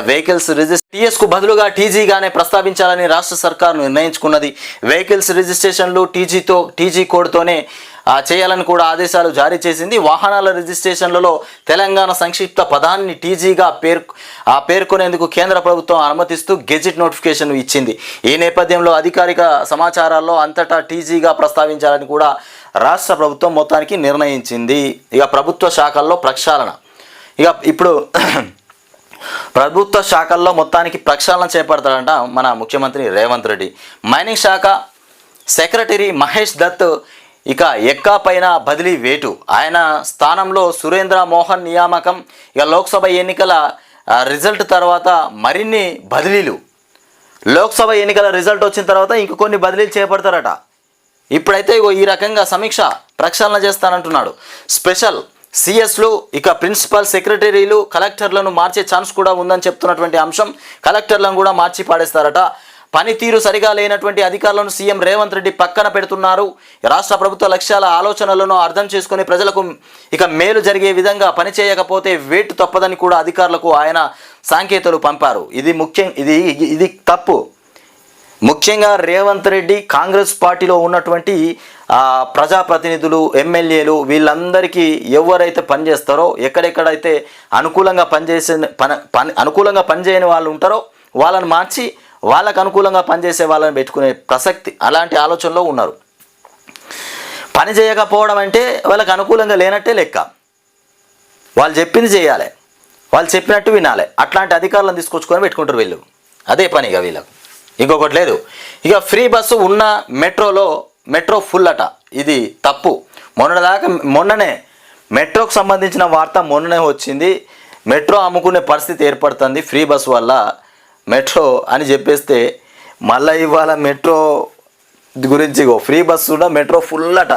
వెహికల్స్ టీఎస్కు బదులుగా టీజీగానే ప్రస్తావించాలని రాష్ట్ర సర్కారు నిర్ణయించుకున్నది. వెహికల్స్ రిజిస్ట్రేషన్లు టీజీ కోడ్తోనే చేయాలని కూడా ఆదేశాలు జారీ చేసింది. వాహనాల రిజిస్ట్రేషన్లలో తెలంగాణ సంక్షిప్త పదాన్ని టీజీగా పేర్కొనేందుకు కేంద్ర ప్రభుత్వం అనుమతిస్తూ గెజిట్ నోటిఫికేషన్ ఇచ్చింది. ఈ నేపథ్యంలో అధికారిక సమాచారాల్లో అంతటా టీజీగా ప్రస్తావించాలని కూడా రాష్ట్ర ప్రభుత్వం మొత్తానికి నిర్ణయించింది. ప్రభుత్వ శాఖల్లో ప్రక్షాళన. ఇప్పుడు ప్రభుత్వ శాఖల్లో మొత్తానికి ప్రక్షాళన చేపడతాడంట మన ముఖ్యమంత్రి రేవంత్ రెడ్డి. మైనింగ్ శాఖ సెక్రటరీ మహేష్ దత్ ఇక ఎక్కా పైన బదిలీ వేటు, ఆయన స్థానంలో సురేంద్ర మోహన్ నియామకం. ఇక లోక్సభ ఎన్నికల రిజల్ట్ తర్వాత మరిన్ని బదిలీలు, లోక్సభ ఎన్నికల రిజల్ట్ వచ్చిన తర్వాత ఇంక కొన్ని బదిలీలు చేపడతారట. ఇప్పుడైతే ఈ రకంగా సమీక్ష ప్రక్షాళన చేస్తానంటున్నాడు. స్పెషల్ సిఎస్లు, ఇక ప్రిన్సిపల్ సెక్రటరీలు, కలెక్టర్లను మార్చే ఛాన్స్ కూడా ఉందని చెప్తున్నటువంటి అంశం. కలెక్టర్లను కూడా మార్చి పాడేస్తారట. పనితీరు సరిగా లేనటువంటి అధికారులను సీఎం రేవంత్ రెడ్డి పక్కన పెడుతున్నారు. రాష్ట్ర ప్రభుత్వ లక్ష్యాల ఆలోచనలను అర్థం చేసుకుని ప్రజలకు ఇక మేలు జరిగే విధంగా పనిచేయకపోతే వేటు తప్పదని కూడా అధికారులకు ఆయన సంకేతాలు పంపారు. ఇది తప్పు. ముఖ్యంగా రేవంత్ రెడ్డి కాంగ్రెస్ పార్టీలో ఉన్నటువంటి ప్రజాప్రతినిధులు, ఎమ్మెల్యేలు వీళ్ళందరికీ ఎవరైతే పనిచేస్తారో, ఎక్కడెక్కడైతే అనుకూలంగా పనిచేయని వాళ్ళు ఉంటారో వాళ్ళని మార్చి వాళ్ళకు అనుకూలంగా పనిచేసే వాళ్ళని పెట్టుకునే ప్రసక్తి, అలాంటి ఆలోచనలో ఉన్నారు. పని చేయకపోవడం అంటే వాళ్ళకి అనుకూలంగా లేనట్టే లెక్క. వాళ్ళు చెప్పింది చేయాలి, వాళ్ళు చెప్పినట్టు వినాలి. అట్లాంటి అధికారులను తీసుకొచ్చుకొని పెట్టుకుంటారు వీళ్ళు. అదే పనిగా వీళ్ళకు, ఇంకొకటి లేదు. ఇక ఫ్రీ బస్సు ఉన్న మెట్రో ఫుల్ అట. ఇది తప్పు. మొన్ననే మెట్రోకు సంబంధించిన వార్త మొన్ననే వచ్చింది. మెట్రో అమ్ముకునే పరిస్థితి ఏర్పడుతుంది ఫ్రీ బస్సు వల్ల. మెట్రో అని చెప్పేస్తే మళ్ళీ ఇవాళ మెట్రో గురించి ఫ్రీ బస్సు కూడా మెట్రో ఫుల్ అట.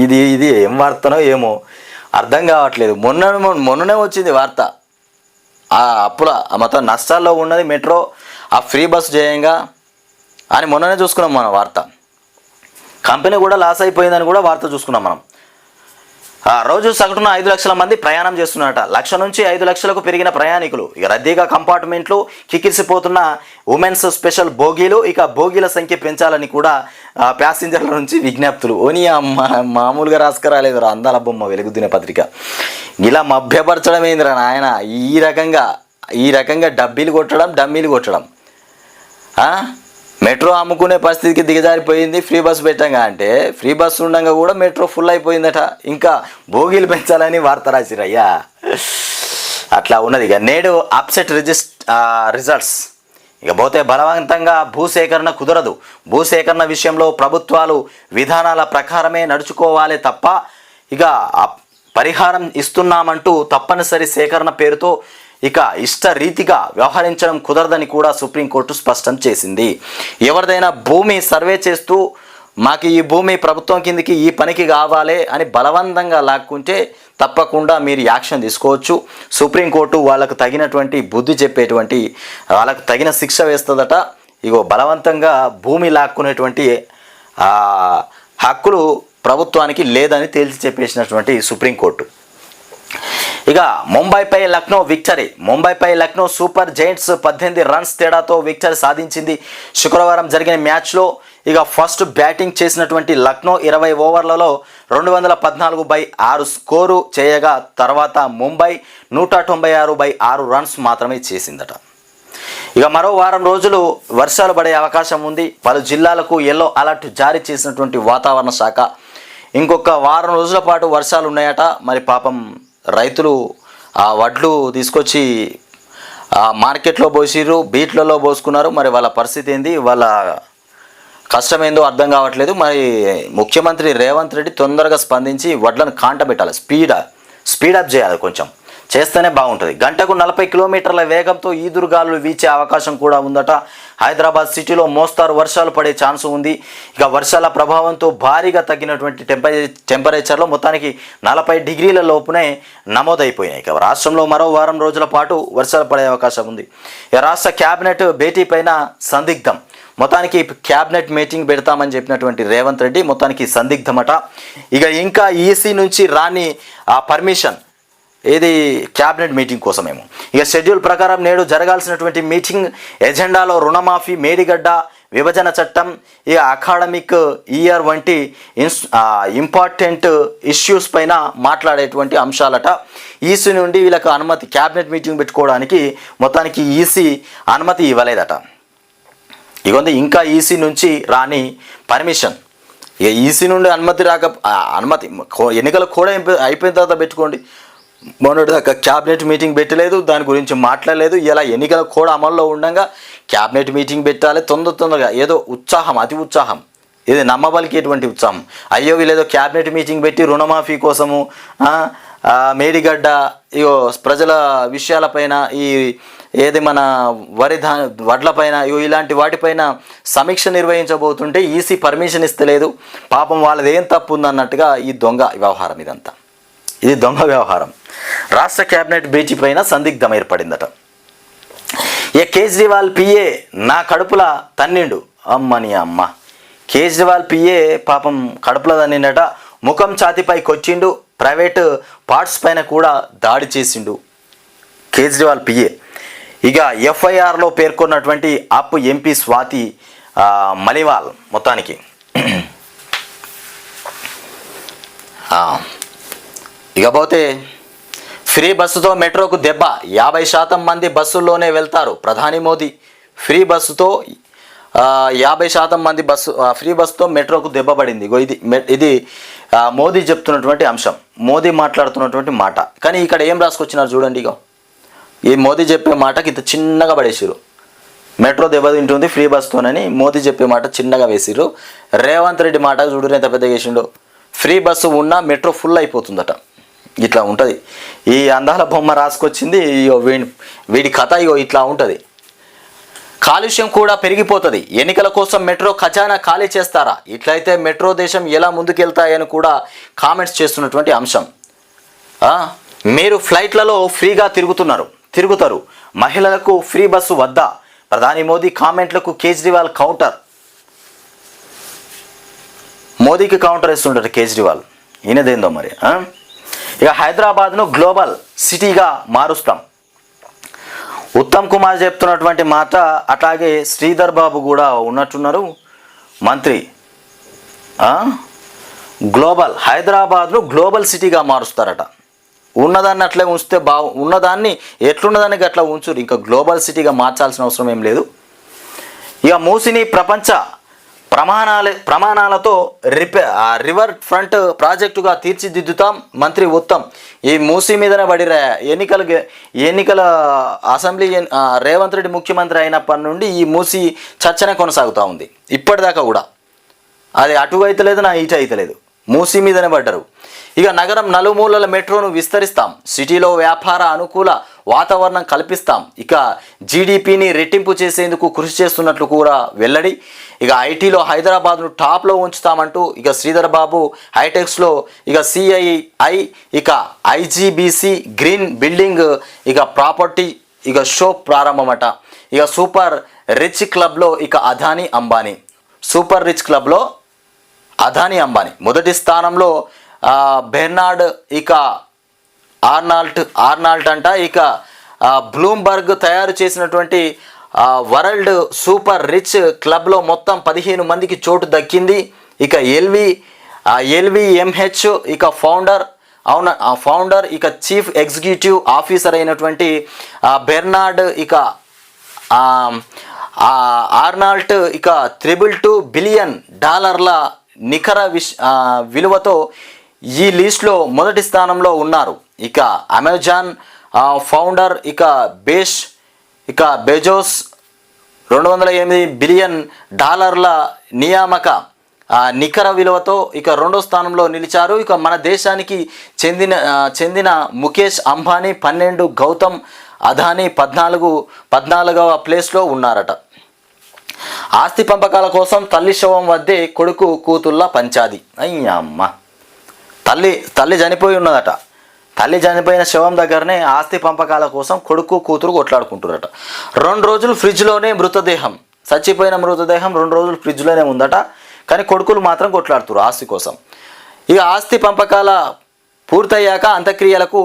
ఇది ఏం వార్తనో ఏమో అర్థం కావట్లేదు. మొన్ననే వచ్చింది వార్త. అప్పుల మొత్తం నష్టాల్లో ఉన్నది మెట్రో, ఆ ఫ్రీ బస్సు చేయంగా అని మొన్ననే చూసుకున్నాం మనం వార్త. కంపెనీ కూడా లాస్ అయిపోయిందని కూడా వార్త చూసుకున్నాం మనం. రోజు సగటున 5 లక్షల మంది ప్రయాణం చేస్తున్నారట. 1,00,000 నుంచి 5 లక్షలకు పెరిగిన ప్రయాణికులు. ఇక రద్దీగా కంపార్ట్మెంట్లు, కిక్కిరిసిపోతున్న ఉమెన్స్ స్పెషల్ బోగీలు. ఇక బోగీల సంఖ్య పెంచాలని కూడా ప్యాసింజర్ల నుంచి విజ్ఞప్తులు. మామూలుగా రాసుకురాలేదురా అందాల బొమ్మ వెలుగుదిన పత్రిక. ఇలా మభ్యపరచడం ఏందిరా నాయన. ఈ రకంగా డమ్మీలు కొట్టడం. మెట్రో అమ్ముకునే పరిస్థితికి దిగజారిపోయింది ఫ్రీ బస్సు పెట్టంగా. అంటే ఫ్రీ బస్సు ఉండగా కూడా మెట్రో ఫుల్ అయిపోయిందట. ఇంకా బోగీలు పెంచాలని వార్త రాసిరయ్యా. అట్లా ఉన్నది. ఇక నేడు అప్సెట్ రిజల్ట్స్. ఇక పోతే బలవంతంగా భూసేకరణ కుదరదు. భూసేకరణ విషయంలో ప్రభుత్వాలు విధానాల ప్రకారమే నడుచుకోవాలి తప్ప ఇక పరిహారం ఇస్తున్నామంటూ తప్పనిసరి సేకరణ పేరుతో ఇక ఇష్టరీతిగా వ్యవహరించడం కుదరదని కూడా సుప్రీంకోర్టు స్పష్టం చేసింది. ఎవరిదైనా భూమి సర్వే చేస్తూ మాకు ఈ భూమి ప్రభుత్వం కిందికి ఈ పనికి కావాలి అని బలవంతంగా లాక్కుంటే తప్పకుండా మీరు యాక్షన్ తీసుకోవచ్చు. సుప్రీంకోర్టు వాళ్ళకు తగినటువంటి బుద్ధి చెప్పేటువంటి, వాళ్ళకు తగిన శిక్ష వేస్తుందట. ఇగో బలవంతంగా భూమి లాక్కునేటువంటి హక్కులు ప్రభుత్వానికి లేదని తేల్చి చెప్పేసినటువంటి సుప్రీంకోర్టు. ఇక ముంబైపై లక్నో విక్టరీ. ముంబైపై లక్నో సూపర్ జైంట్స్ 18 రన్స్ తేడాతో విక్టరీ సాధించింది. శుక్రవారం జరిగిన మ్యాచ్లో ఇక ఫస్ట్ బ్యాటింగ్ చేసినటువంటి లక్నో 20 ఓవర్లలో 214/6 స్కోరు చేయగా తర్వాత ముంబై 196/6 రన్స్ మాత్రమే చేసిందట. ఇక మరో వారం రోజులు వర్షాలు పడే అవకాశం ఉంది. పలు జిల్లాలకు ఎల్లో అలర్ట్ జారీ చేసినటువంటి వాతావరణ శాఖ. ఇంకొక వారం రోజుల పాటు వర్షాలు ఉన్నాయట. మరి పాపం రైతులు ఆ వడ్లు తీసుకొచ్చి మార్కెట్లో పోసిర్రు, బీట్లలో పోసుకున్నారు. మరి వాళ్ళ పరిస్థితి ఏంది, వాళ్ళ కష్టం ఏందో అర్థం కావట్లేదు. మరి ముఖ్యమంత్రి రేవంత్ రెడ్డి తొందరగా స్పందించి వడ్లను కాంటబెట్టాలి, స్పీడప్ చేయాలి. కొంచెం చేస్తేనే బాగుంటుంది. గంటకు 40 కిలోమీటర్ల వేగంతో ఈదురుగాలులు వీచే అవకాశం కూడా ఉందట. హైదరాబాద్ సిటీలో మోస్తారు వర్షాలు పడే ఛాన్స్ ఉంది. ఇక వర్షాల ప్రభావంతో భారీగా తగ్గినటువంటి టెంపరేచర్లో మొత్తానికి 40 డిగ్రీల లోపునే నమోదైపోయినాయి. ఇక రాష్ట్రంలో మరో వారం రోజుల పాటు వర్షాలు పడే అవకాశం ఉంది. ఇక రాష్ట్ర క్యాబినెట్ భేటీ పైన సందిగ్ధం. మొత్తానికి క్యాబినెట్ మీటింగ్ పెడతామని చెప్పినటువంటి రేవంత్ రెడ్డి మొత్తానికి సందిగ్ధమట. ఇక ఇంకా ఈసీ నుంచి రాని పర్మిషన్ ఏది క్యాబినెట్ మీటింగ్ కోసమేమో. ఇక షెడ్యూల్ ప్రకారం నేడు జరగాల్సినటువంటి మీటింగ్ ఎజెండాలో రుణమాఫీ, మేడిగడ్డ విభజన చట్టం, ఇక అకాడమిక్ ఇయర్ వంటి ఇంపార్టెంట్ ఇష్యూస్ పైన మాట్లాడేటువంటి అంశాలట. ఈసీ నుండి వీళ్ళకు అనుమతి, క్యాబినెట్ మీటింగ్ పెట్టుకోవడానికి మొత్తానికి ఈసీ అనుమతి ఇవ్వలేదట. ఇక ఇంకా ఈసీ నుంచి రాని పర్మిషన్. ఇక ఈసీ నుండి అనుమతి ఎన్నికల కూడా అయిపోయిన తర్వాత పెట్టుకోండి. మొన్నటిదాకా క్యాబినెట్ మీటింగ్ పెట్టలేదు, దాని గురించి మాట్లాడలేదు. ఇలా ఎన్నికల కూడా అమల్లో ఉండగా క్యాబినెట్ మీటింగ్ పెట్టాలి తొందరగా. ఏదో ఉత్సాహం, అతి ఉత్సాహం. ఇది నమ్మబలికేటువంటి ఉత్సాహం. అయ్యో వీళ్ళేదో క్యాబినెట్ మీటింగ్ పెట్టి రుణమాఫీ కోసము మేడిగడ్డ ఇగో ప్రజల విషయాలపైన ఈ ఏది మన వడ్లపైన ఇలాంటి వాటిపైన సమీక్ష నిర్వహించబోతుంటే ఈసీ పర్మిషన్ ఇస్తలేదు, పాపం వాళ్ళది ఏం తప్పు ఉందన్నట్టుగా ఈ దొంగ వ్యవహారం. ఇదంతా ఇది దొంగ వ్యవహారం. రాష్ట్ర క్యాబినెట్ భేటీ పైన సందిగ్ధం ఏర్పడిందట. కేజ్రీవాల్ పిఏ నా కడుపుల తన్నిండు. అమ్మని అమ్మ, కేజ్రీవాల్ పిఏ పాపం కడుపుల తన్నిండట. ముఖం ఛాతిపై కొచ్చిండు, ప్రైవేటు పార్ట్స్ పైన కూడా దాడి చేసిండు కేజ్రీవాల్ పిఏ. ఇక ఎఫ్ఐఆర్లో పేర్కొన్నటువంటి అప్ ఎంపీ స్వాతి మలివాల్ మొత్తానికి ఇకపోతే ఫ్రీ బస్సుతో మెట్రోకు దెబ్బ, 50% మంది బస్సుల్లోనే వెళ్తారు ప్రధాని మోదీ. ఫ్రీ బస్సుతో 50% మంది ఫ్రీ బస్సుతో మెట్రోకు దెబ్బ పడింది. ఇది మోదీ చెప్తున్నటువంటి అంశం, మోదీ మాట్లాడుతున్నటువంటి మాట. కానీ ఇక్కడ ఏం రాసుకొచ్చినారు చూడండి. ఇగో ఈ మోదీ చెప్పే మాటకి ఇంత చిన్నగా పడేసిరు. మెట్రో దెబ్బతింటుంది ఫ్రీ బస్సుతోనని మోదీ చెప్పే మాట చిన్నగా వేసిరు. రేవంత్ రెడ్డి మాట చూడు ఎంత పెద్దగా వేసిండో. ఫ్రీ బస్సు ఉన్నా మెట్రో ఫుల్ అయిపోతుందట. ఇట్లా ఉంటుంది. ఈ అందాల బొమ్మ రాసుకొచ్చింది. వీడి కథ ఇట్లా ఉంటుంది. కాలుష్యం కూడా పెరిగిపోతుంది, ఎన్నికల కోసం మెట్రో ఖజానా ఖాళీ చేస్తారా? ఇట్లయితే మెట్రో దేశం ఎలా ముందుకెళ్తాయని కూడా కామెంట్స్ చేస్తున్నటువంటి అంశం. మీరు ఫ్లైట్లలో ఫ్రీగా తిరుగుతారు, మహిళలకు ఫ్రీ బస్సు వద్దా? ప్రధాని మోదీ కామెంట్లకు కేజ్రీవాల్ కౌంటర్. మోదీకి కౌంటర్ ఇస్తుంటారు కేజ్రీవాల్. ఈయనదేందో మరి. ఇక హైదరాబాద్ను గ్లోబల్ సిటీగా మారుస్తాం. ఉత్తమ్ కుమార్ చెప్తున్నటువంటి మాట. అట్లాగే శ్రీధర్ బాబు కూడా ఉన్నట్టున్నారు మంత్రి. హైదరాబాద్ను గ్లోబల్ సిటీగా మారుస్తారట. ఉన్నదాన్ని అట్లే ఉంచితే ఉన్నదాన్ని ఎట్లున్నదాన్ని అట్లా ఉంచురు, ఇంకా గ్లోబల్ సిటీగా మార్చాల్సిన అవసరం ఏం లేదు. ఇక మూసిని ప్రపంచ ప్రమాణాలతో రివర్ ఫ్రంట్ ప్రాజెక్టుగా తీర్చిదిద్దుతాం. మంత్రి ఉత్తమ్ ఈ మూసి మీదనే పడిరా. ఎన్నికల అసెంబ్లీ రేవంత్ రెడ్డి ముఖ్యమంత్రి అయినప్పటి నుండి ఈ మూసి చర్చనే కొనసాగుతూ ఉంది. ఇప్పటిదాకా కూడా అది అటు అయితలేదు, నా ఇటు అయితలేదు, మూసి మీదనే పడ్డారు. ఇక నగరం నలుమూలల మెట్రోను విస్తరిస్తాం, సిటీలో వ్యాపార అనుకూల వాతావరణం కల్పిస్తాం. ఇక జీడిపిని రెట్టింపు చేసేందుకు కృషి చేస్తున్నట్లు కూడా వెల్లడి. ఇక ఐటీలో హైదరాబాద్ను టాప్లో ఉంచుతామంటూ ఇక శ్రీధర్ బాబు హైటెక్స్లో ఇక సిఐఐ ఇక ఐజీబీసీ గ్రీన్ బిల్డింగ్ ఇక ప్రాపర్టీ ఇక షో ప్రారంభమట. ఇక సూపర్ రిచ్ క్లబ్లో ఇక అదానీ అంబానీ, సూపర్ రిచ్ క్లబ్లో అదానీ అంబానీ. మొదటి స్థానంలో బెర్నార్డ్ ఇక ఆర్నాల్ట్ అంట. ఇక బ్లూంబర్గ్ తయారు చేసినటువంటి వరల్డ్ సూపర్ రిచ్ క్లబ్లో మొత్తం 15 మందికి చోటు దక్కింది. ఇక ఎల్విఎంహెచ్ ఇక ఫౌండర్ ఇక చీఫ్ ఎగ్జిక్యూటివ్ ఆఫీసర్ అయినటువంటి బెర్నార్డ్ ఇక ఆర్నాల్ట్ ఇక $2 బిలియన్ నికర విలువతో ఈ లిస్ట్లో మొదటి స్థానంలో ఉన్నారు. ఇక అమెజాన్ ఫౌండర్ ఇక బెజోస్ $208 బిలియన్ నియామక నికర విలువతో ఇక రెండో స్థానంలో నిలిచారు. ఇక మన దేశానికి చెందిన ముఖేష్ అంబానీ 12, గౌతమ్ అదానీ 14వ ప్లేస్లో ఉన్నారట. ఆస్తి పంపకాల కోసం తల్లి శవం వద్దే కొడుకు కూతుళ్ళ పంచాది. అయ్యమ్మ, తల్లి చనిపోయి ఉన్నదట. తల్లి చనిపోయిన శవం దగ్గరనే ఆస్తి పంపకాల కోసం కొడుకు కూతురు కొట్లాడుకుంటున్నారట. 2 రోజులు ఫ్రిడ్జ్లోనే చచ్చిపోయిన మృతదేహం 2 రోజులు ఫ్రిడ్జ్లోనే ఉందట. కానీ కొడుకులు మాత్రం కొట్లాడుతున్నారు ఆస్తి కోసం. ఇక ఆస్తి పంపకాల పూర్తయ్యాక అంత్యక్రియలకు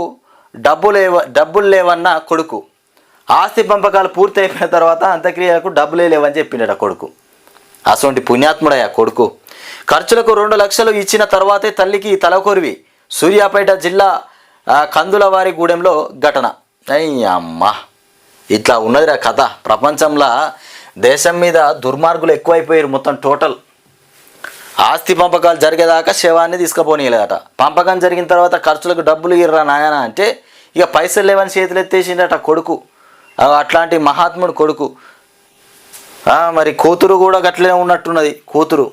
డబ్బులు లేవన్న కొడుకు. ఆస్తి పంపకాలు పూర్తి అయిపోయిన తర్వాత అంత్యక్రియలకు డబ్బులే లేవని చెప్పిండట కొడుకు. అసొంటి పుణ్యాత్ముడయ్యా కొడుకు. ఖర్చులకు 2 లక్షలు ఇచ్చిన తర్వాతే తల్లికి తలకొరివి. సూర్యాపేట జిల్లా కందులవారిగూడెంలో ఘటన. అయ్యమ్మ, ఇట్లా ఉన్నదిరా కథ. ప్రపంచంలో దేశం మీద దుర్మార్గులు ఎక్కువైపోయారు. మొత్తం టోటల్ ఆస్తి పంపకాలు జరిగేదాకా శవాన్ని తీసుకుపోనీయలేదట. పంపకం జరిగిన తర్వాత ఖర్చులకు డబ్బులు ఇర్రా నాయన అంటే ఇక పైసలు లేవని చేతులు ఎత్తేసిండట కొడుకు. అట్లాంటి మహాత్ముడు కొడుకు. మరి కూతురు కూడా గట్లనే ఉన్నట్టున్నది. కూతురు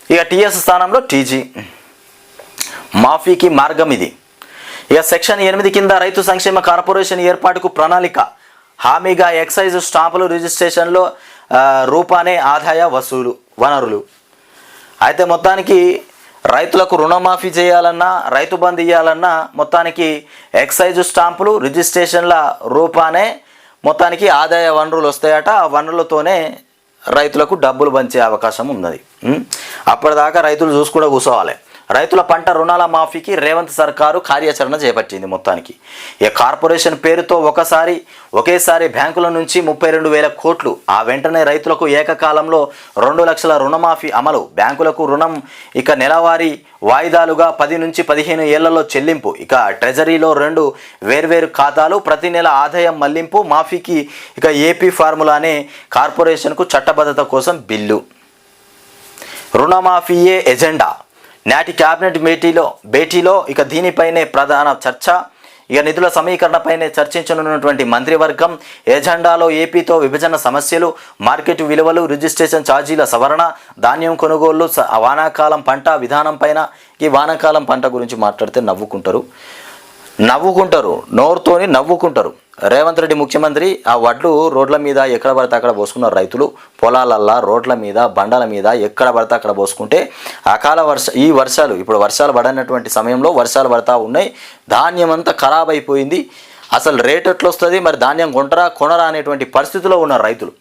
ఇక టీఎస్ స్థానంలో టీజీ. మాఫీకి మార్గం ఇది. ఇక సెక్షన్ 8 కింద రైతు సంక్షేమ కార్పొరేషన్ ఏర్పాటుకు ప్రణాళిక. హామీగా ఎక్సైజ్ స్టాంపులు రిజిస్ట్రేషన్లో రూపానే ఆదాయ వనరులు. అయితే మొత్తానికి రైతులకు రుణమాఫీ చేయాలన్నా, రైతు బంధు ఇవ్వాలన్నా మొత్తానికి ఎక్సైజ్ స్టాంపులు రిజిస్ట్రేషన్ల రూపానే మొత్తానికి ఆదాయ వనరులు వస్తాయట. ఆ వనరులతోనే రైతులకు డబ్బులు పంచే అవకాశం ఉన్నది. అప్పటిదాకా రైతులు చూసుకుంటూ కూర్చోవాలి. రైతుల పంట రుణాల మాఫీకి రేవంత్ సర్కారు కార్యాచరణ చేపట్టింది. మొత్తానికి ఈ కార్పొరేషన్ పేరుతో ఒకేసారి బ్యాంకుల నుంచి 32,000 కోట్లు. ఆ వెంటనే రైతులకు ఏకకాలంలో 2 లక్షల రుణమాఫీ అమలు. బ్యాంకులకు రుణం ఇక నెలవారీ వాయిదాలుగా 10 నుంచి 15 ఏళ్లలో చెల్లింపు. ఇక ట్రెజరీలో 2 వేర్వేరు ఖాతాలు. ప్రతి నెల ఆదాయం మళ్లింపు. మాఫీకి ఇక ఏపీ ఫార్ములానే కార్పొరేషన్కు చట్టబద్ధత కోసం బిల్లు. రుణమాఫీయే ఎజెండా. నాటి క్యాబినెట్ భేటీలో ఇక దీనిపైనే ప్రధాన చర్చ. ఇక నిధుల సమీకరణపైనే చర్చించనున్నటువంటి మంత్రివర్గం. ఎజెండాలో ఏపీతో విభజన సమస్యలు, మార్కెట్ విలువలు, రిజిస్ట్రేషన్ ఛార్జీల సవరణ, ధాన్యం కొనుగోళ్లు, వానాకాలం పంట విధానం పైన. ఈ వానాకాలం పంట గురించి మాట్లాడితే నవ్వుకుంటారు, నోరుతోని నవ్వుకుంటారు. రేవంత్ రెడ్డి ముఖ్యమంత్రి ఆ వడ్లు రోడ్ల మీద ఎక్కడ పడితే అక్కడ పోసుకున్నారు. రైతులు పొలాలల్లా, రోడ్ల మీద, బండల మీద ఎక్కడ పడితే అక్కడ పోసుకుంటే ఈ వర్షాలు ఇప్పుడు వర్షాలు పడనటువంటి సమయంలో వర్షాలు పడతా ఉన్నాయి. ధాన్యం అంతా ఖరాబ్ అయిపోయింది. అసలు రేట్ ఎట్లా వస్తుంది, మరి ధాన్యం కొనరా అనేటువంటి పరిస్థితిలో ఉన్నారు రైతులు.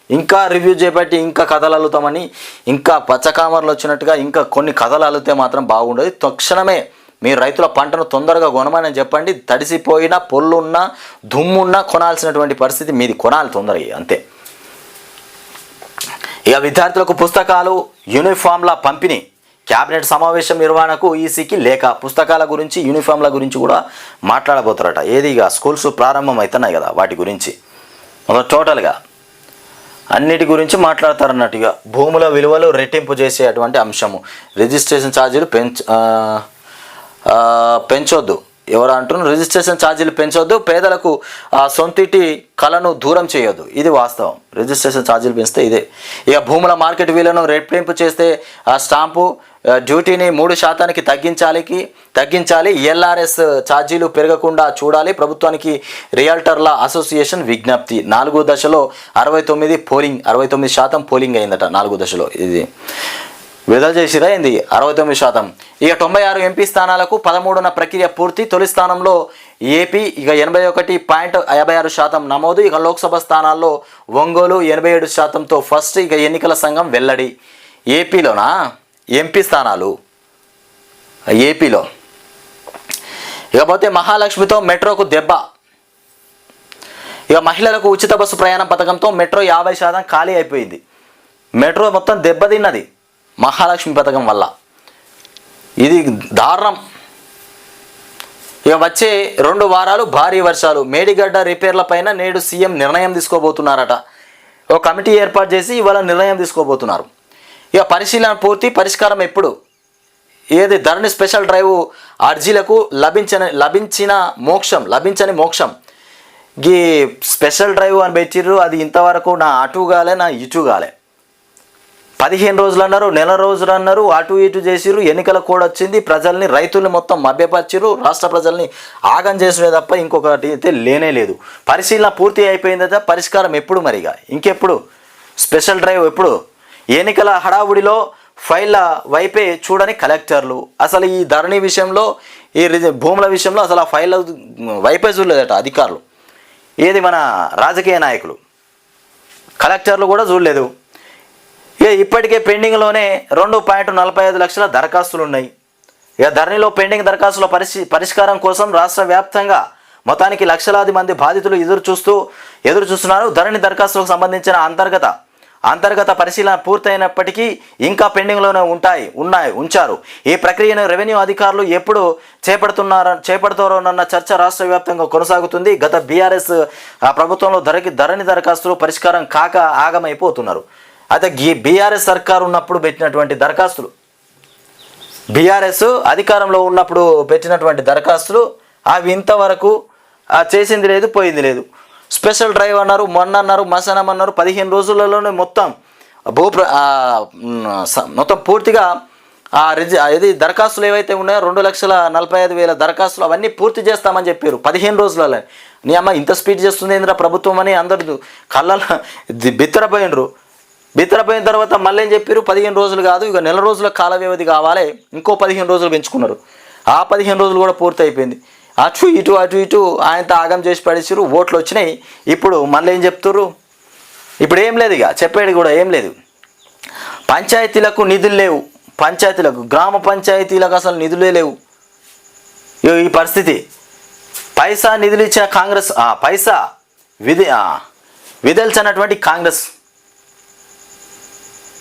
ఇంకా రివ్యూ చేపట్టి ఇంకా కథలు అల్లుతామని, ఇంకా పచ్చకామర్లు వచ్చినట్టుగా ఇంకా కొన్ని కథలు అల్లితే మాత్రం బాగుండదు. తక్షణమే మీరు రైతుల పంటను తొందరగా కొనమని చెప్పండి. తడిసిపోయినా, పొల్లున్నా, దుమ్మున్నా కొనాల్సినటువంటి పరిస్థితి మీది. కొనాలి తొందరగా, అంతే. ఇక విద్యార్థులకు పుస్తకాలు, యూనిఫామ్ల పంపిణీ. క్యాబినెట్ సమావేశం నిర్వహణకు ఈసీకి లేఖ. పుస్తకాల గురించి, యూనిఫామ్ల గురించి కూడా మాట్లాడబోతారట. ఏది ఇక స్కూల్స్ ప్రారంభం అవుతున్నాయి కదా, వాటి గురించి టోటల్గా అన్నిటి గురించి మాట్లాడతారన్నట్టుగా. భూముల విలువలు రెట్టింపు చేసేటువంటి అంశము. రిజిస్ట్రేషన్ ఛార్జీలు పెంచొద్దు. ఎవరు అంటున్నారు? రిజిస్ట్రేషన్ ఛార్జీలు పెంచొద్దు, పేదలకు సొంతిటి కళను దూరం చేయొద్దు. ఇది వాస్తవం. రిజిస్ట్రేషన్ ఛార్జీలు పెంచితే ఇదే. ఇక భూముల మార్కెట్ విలువను రెట్టింపు చేస్తే స్టాంపు డ్యూటీని 3% తగ్గించాలి. ఎల్ఆర్ఎస్ ఛార్జీలు పెరగకుండా చూడాలి. ప్రభుత్వానికి రియల్టర్ల అసోసియేషన్ విజ్ఞప్తి. 4 దశలో 69% పోలింగ్ అయిందట. 4 దశలో ఇది విడుదల చేసిరా ఏంది 69%. ఇక 96 ఎంపీ స్థానాలకు 13న ప్రక్రియ పూర్తి. తొలి స్థానంలో ఏపీ ఇక 81.56% నమోదు. ఇక లోక్సభ స్థానాల్లో ఒంగోలు 87%తో ఫస్ట్. ఇక ఎన్నికల సంఘం వెల్లడి. ఏపీలోనా ఎంపీ స్థానాలు ఏపీలో. ఇకపోతే మహాలక్ష్మితో మెట్రోకు దెబ్బ. ఇక మహిళలకు ఉచిత బస్సు ప్రయాణం పథకంతో మెట్రో 50% ఖాళీ అయిపోయింది. మెట్రో మొత్తం దెబ్బతిన్నది మహాలక్ష్మి పథకం వల్ల. ఇది దారుణం. ఇక వచ్చే 2 వారాలు భారీ వర్షాలు. మేడిగడ్డ రిపేర్ల పైన నేడు సీఎం నిర్ణయం తీసుకోబోతున్నారట. ఒక కమిటీ ఏర్పాటు చేసి ఇవాళ నిర్ణయం తీసుకోబోతున్నారు. ఇక పరిశీలన పూర్తి. పరిష్కారం ఎప్పుడు? ఏది ధరణి స్పెషల్ డ్రైవ్ అర్జీలకు లభించని మోక్షం. ఈ స్పెషల్ డ్రైవ్ అని పెట్టిర్రు. అది ఇంతవరకు నా అటు కాలే, నా ఇటు కాలే. 15 రోజులు అన్నారు, నెల రోజులు అన్నారు, అటు ఇటు చేసిర్రు. ఎన్నికల కోడ్ వచ్చింది. ప్రజల్ని, రైతుల్ని మొత్తం మభ్యపరిచిర్రు. రాష్ట్ర ప్రజల్ని ఆగం చేసుడే తప్ప ఇంకొకటి అయితే లేనే లేదు. పరిశీలన పూర్తి అయిపోయిందా? పరిష్కారం ఎప్పుడు? మరిగా ఇంకెప్పుడు? స్పెషల్ డ్రైవ్ ఎప్పుడు? ఎన్నికల హడావుడిలో ఫైళ్ళ వైపే చూడని కలెక్టర్లు. అసలు ఈ ధరణి విషయంలో, ఈ భూముల విషయంలో అసలు ఆ ఫైళ్ళ వైపే చూడలేదట అధికారులు. ఏది మన రాజకీయ నాయకులు, కలెక్టర్లు కూడా చూడలేదు. ఇప్పటికే పెండింగ్లోనే 2.45 లక్షల దరఖాస్తులు ఉన్నాయి. ఇక ధరణిలో పెండింగ్ దరఖాస్తుల పరిష్కారం కోసం రాష్ట్ర వ్యాప్తంగా మొత్తానికి లక్షలాది మంది బాధితులు ఎదురు చూస్తున్నారు. ధరణి దరఖాస్తులకు సంబంధించిన అంతర్గత పరిశీలన పూర్తయినప్పటికీ ఇంకా పెండింగ్లోనే ఉంచారు. ఈ ప్రక్రియను రెవెన్యూ అధికారులు ఎప్పుడు చేపడతారోనన్న చర్చ రాష్ట్ర వ్యాప్తంగా కొనసాగుతుంది. గత బీఆర్ఎస్ ప్రభుత్వంలో ధరణి దరఖాస్తులు పరిష్కారం కాక ఆగమైపోతున్నారు. అయితే బీఆర్ఎస్ సర్కారు ఉన్నప్పుడు పెట్టినటువంటి దరఖాస్తులు, బీఆర్ఎస్ అధికారంలో ఉన్నప్పుడు పెట్టినటువంటి దరఖాస్తులు అవి ఇంతవరకు చేసింది లేదు, పోయింది లేదు. స్పెషల్ డ్రైవ్ అన్నారు, మొన్న అన్నారు, మసనం అన్నారు. 15 రోజులలోనే మొత్తం మొత్తం పూర్తిగా ఇది దరఖాస్తులు ఏవైతే ఉన్నాయో 2,45,000 దరఖాస్తులు అవన్నీ పూర్తి చేస్తామని చెప్పారు 15 రోజులలో. నీ అమ్మ ఇంత స్పీడ్ చేస్తుంది ఏంద్రా ప్రభుత్వం అని అందరు కళ్ళల్లో బిత్తరపోయిన తర్వాత మళ్ళీ ఏం చెప్పారు, 15 రోజులు కాదు ఇక నెల రోజుల కాల వ్యవధి కావాలి, ఇంకో 15 రోజులు పెంచుకున్నారు. ఆ 15 రోజులు కూడా పూర్తి అయిపోయింది. అటు ఇటు ఆయనతో ఆగం చేసి పడేసారు, ఓట్లు వచ్చినాయి. ఇప్పుడు మళ్ళీ ఏం చెప్తుర్రు, ఇప్పుడు ఏం లేదు, ఇక చెప్పేది కూడా ఏం లేదు. పంచాయతీలకు నిధులు లేవు, గ్రామ పంచాయతీలకు అసలు నిధులే లేవు. ఈ పరిస్థితి. పైసా నిధులు ఇచ్చిన కాంగ్రెస్, పైసా విదల్చినటువంటి కాంగ్రెస్.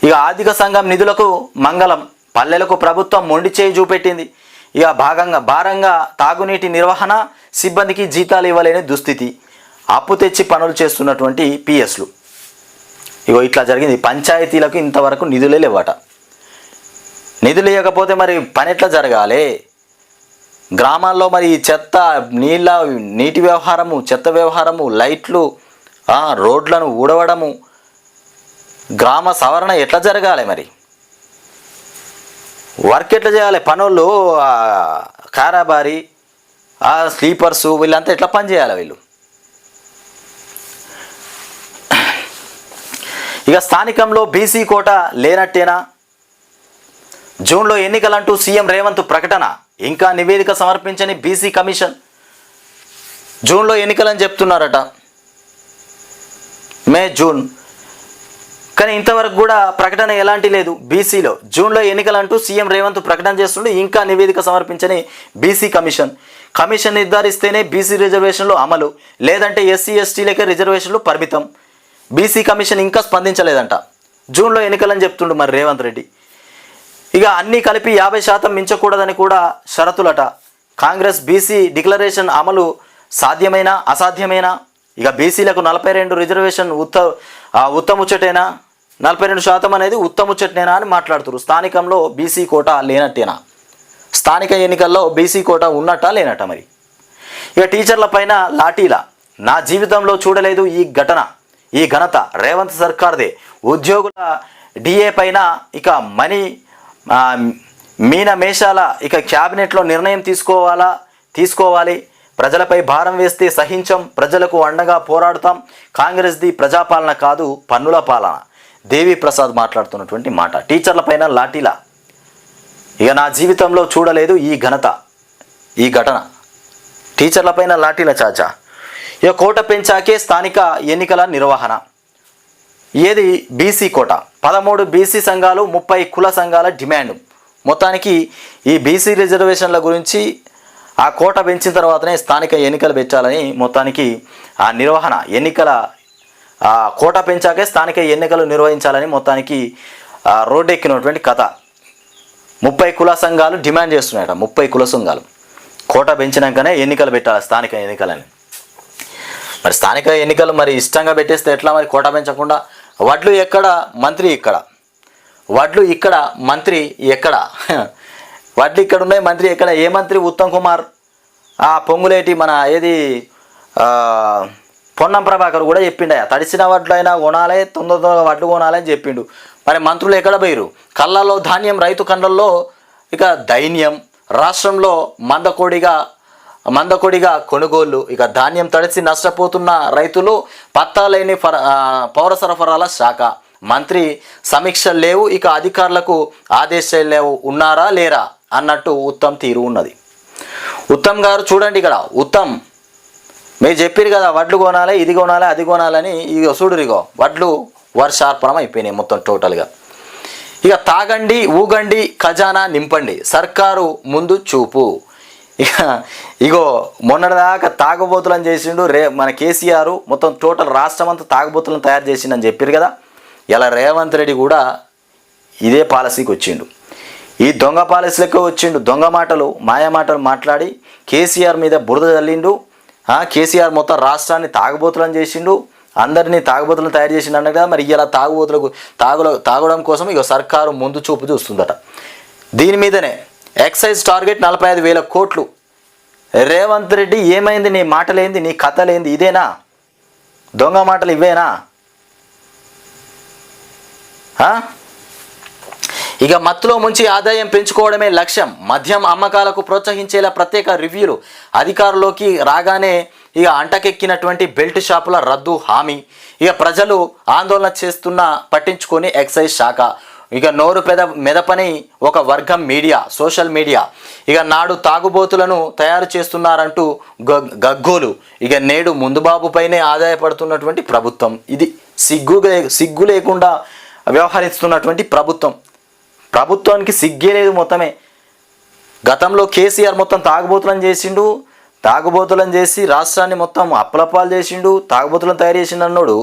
ఇక ఆర్థిక సంఘం నిధులకు మంగళం, పల్లెలకు ప్రభుత్వం మొండి చేయి చూపెట్టింది. ఇక భారంగా తాగునీటి నిర్వహణ సిబ్బందికి జీతాలు ఇవ్వలేని దుస్థితి, అప్పు తెచ్చి పనులు చేస్తున్నటువంటి పిఎస్లు. ఇగో ఇట్లా జరిగింది. పంచాయతీలకు ఇంతవరకు నిధులే లేవట. నిధులు ఇవ్వకపోతే మరి పని ఎట్లా జరగాలి? గ్రామాల్లో మరి చెత్త నీటి వ్యవహారము, చెత్త వ్యవహారము, లైట్లు, రోడ్లను ఊడవడము, గ్రామ సవరణ ఎట్లా జరగాలి? మరి వర్క్ ఎట్లా చేయాలి? పనులు కారాబారి, స్లీపర్సు వీళ్ళంతా ఎట్లా పని చేయాలి వీళ్ళు? ఇక స్థానికంలో బీసీ కోట లేనట్టేనా? జూన్లో ఎన్నికలంటూ సీఎం రేవంత్ ప్రకటన, ఇంకా నివేదిక సమర్పించని బీసీ కమిషన్. జూన్లో ఎన్నికలని చెప్తున్నారట, జూన్, కానీ ఇంతవరకు కూడా ప్రకటన ఎలాంటి లేదు. బీసీలో జూన్లో ఎన్నికలంటూ సీఎం రేవంత్ ప్రకటన చేస్తుండే, ఇంకా నివేదిక సమర్పించని బీసీ కమిషన్ నిర్ధారిస్తేనే బీసీ రిజర్వేషన్లు అమలు, లేదంటే ఎస్సీ ఎస్టీలకే రిజర్వేషన్లు పరిమితం. బీసీ కమిషన్ ఇంకా స్పందించలేదంట. జూన్లో ఎన్నికలని చెప్తుండు మరి రేవంత్ రెడ్డి. ఇక అన్నీ కలిపి 50% మించకూడదని కూడా షరతులట. కాంగ్రెస్ బీసీ డిక్లరేషన్ అమలు సాధ్యమైనా అసాధ్యమైనా? ఇక బీసీలకు 42 రిజర్వేషన్ ఉత్తముచ్చటేనా? 42% అనేది ఉత్తముచ్చటేనా అని మాట్లాడుతున్నారు. స్థానికంలో బీసీ కోట లేనట్టేనా? స్థానిక ఎన్నికల్లో బీసీ కోట ఉన్నట్టా లేనట్ట? మరి ఇక టీచర్ల పైన లాఠీల, నా జీవితంలో చూడలేదు ఈ ఘనత రేవంత్ సర్కార్దే. ఉద్యోగుల డిఏ పైన ఇక మీనమేషాల ఇక క్యాబినెట్లో నిర్ణయం తీసుకోవాలి. ప్రజలపై భారం వేస్తే సహించం, ప్రజలకు అండగా పోరాడుతాం. కాంగ్రెస్ది ప్రజాపాలన కాదు పన్నుల పాలన. దేవి ప్రసాద్ మాట్లాడుతున్నటువంటి మాట. టీచర్ల పైన లాఠీల, ఇక నా జీవితంలో చూడలేదు ఈ ఘటన. టీచర్ల పైన లాఠీల చాచా. ఇక కోట పెంచాకే స్థానిక ఎన్నికల నిర్వహణ. ఏది బీసీ కోట? 13 బీసీ సంఘాలు, 30 కుల సంఘాల డిమాండ్. మొత్తానికి ఈ బీసీ రిజర్వేషన్ల గురించి ఆ కోట పెంచిన తర్వాతనే స్థానిక ఎన్నికలు పెట్టాలని, మొత్తానికి ఆ నిర్వహణ కోట పెంచాకే స్థానిక ఎన్నికలు నిర్వహించాలని మొత్తానికి రోడ్డెక్కినటువంటి కథ. 30 కుల సంఘాలు డిమాండ్ చేస్తున్నాయట. 30 కుల సంఘాలు కోట పెంచినాకనే ఎన్నికలు పెట్టాలి, స్థానిక ఎన్నికలని. మరి స్థానిక ఎన్నికలు మరి ఇష్టంగా పెట్టేస్తే ఎట్లా? మరి కోట పెంచకుండా వడ్లు ఎక్కడ, మంత్రి ఇక్కడ. వడ్లు ఇక్కడ, మంత్రి ఎక్కడ? వడ్లు ఇక్కడ ఉన్నాయి, మంత్రి ఎక్కడ? ఏ మంత్రి? ఉత్తమ్ కుమార్. పొంగులేటి మన పొన్నం ప్రభాకర్ కూడా చెప్పిండు, తడిసిన వడ్లు అయినా కొనాలి, తొందరగా వడ్లు కొనాలి అని చెప్పిండు. మరి మంత్రులు ఎక్కడ పోయిరు? కళ్ళల్లో ధాన్యం, రైతు కళ్ళల్లో ఇక దైన్యం. రాష్ట్రంలో మందకొడిగా కొనుగోళ్లు. ఇక ధాన్యం తడిసి నష్టపోతున్న రైతులు, పత్తా లేని పౌర సరఫరాల శాఖ. మంత్రి సమీక్షలు లేవు, ఇక అధికారులకు ఆదేశాలు లేవు. ఉన్నారా లేరా అన్నట్టు ఉత్తమ్ తీరు ఉన్నది. ఉత్తమ్ గారు చూడండి, ఇక్కడ ఉత్తమ్ మీరు చెప్పారు కదా వడ్లు కొనాలి, ఇది కొనాలి, అది కొనాలని. ఇక చూడురిగో వడ్లు వర్షార్పణం అయిపోయినాయి మొత్తం టోటల్గా. ఇక తాగండి, ఊగండి, ఖజానా నింపండి, సర్కారు ముందు చూపు. ఇగో మొన్నటిదాకా తాగుబోతులను చేసిండు మన కేసీఆర్. మొత్తం టోటల్ రాష్ట్రం అంతా తాగుబోతులను తయారు చేసిండని చెప్పారు కదా. ఇలా రేవంత్ రెడ్డి కూడా ఇదే పాలసీకి వచ్చిండు. ఈ దొంగ పాలసీలకు వచ్చిండు. దొంగ మాటలు, మాయమాటలు మాట్లాడి కేసీఆర్ మీద బురద చల్లిండు. కేసీఆర్ మొత్తం రాష్ట్రాన్ని తాగుబోతులను చేసిండు, అందరినీ తాగుబోతులను తయారు చేసిండు అన్నారు కదా. మరి ఇలా తాగడం కోసం ఇక సర్కారు ముందు చూపు చూస్తుందట. దీని మీదనే ఎక్సైజ్ టార్గెట్ 45,000 కోట్లు. రేవంత్ రెడ్డి ఏమైంది? నీ మాటలేంది? నీ కథలేంది? ఇదేనా దొంగ మాటలు? ఇవేనా? ఇక మత్తులో ముంచి ఆదాయం పెంచుకోవడమే లక్ష్యం. మద్యం అమ్మకాలకు ప్రోత్సహించేలా ప్రత్యేక రివ్యూలు. అధికారులోకి రాగానే ఇక అంటకెక్కినటువంటి బెల్ట్ షాపుల రద్దు హామీ. ఇక ప్రజలు ఆందోళన చేస్తున్నా పట్టించుకొని ఎక్సైజ్ శాఖ. ఇక నోరు మెదపని ఒక వర్గం మీడియా, సోషల్ మీడియా. ఇక నాడు తాగుబోతులను తయారు చేస్తున్నారంటూ గగ్గోలు. ఇక నేడు ముందుబాబుపైనే ఆదాయపడుతున్నటువంటి ప్రభుత్వం. ఇది సిగ్గు లేకుండా వ్యవహరిస్తున్నటువంటి ప్రభుత్వానికి సిగ్గే లేదు మొత్తమే. గతంలో కేసీఆర్ మొత్తం తాగుబోతులను చేసి రాష్ట్రాన్ని మొత్తం అప్పలపాలు చేసిండు, తాగుబోతులను తయారు చేసిండు అన్నాడు.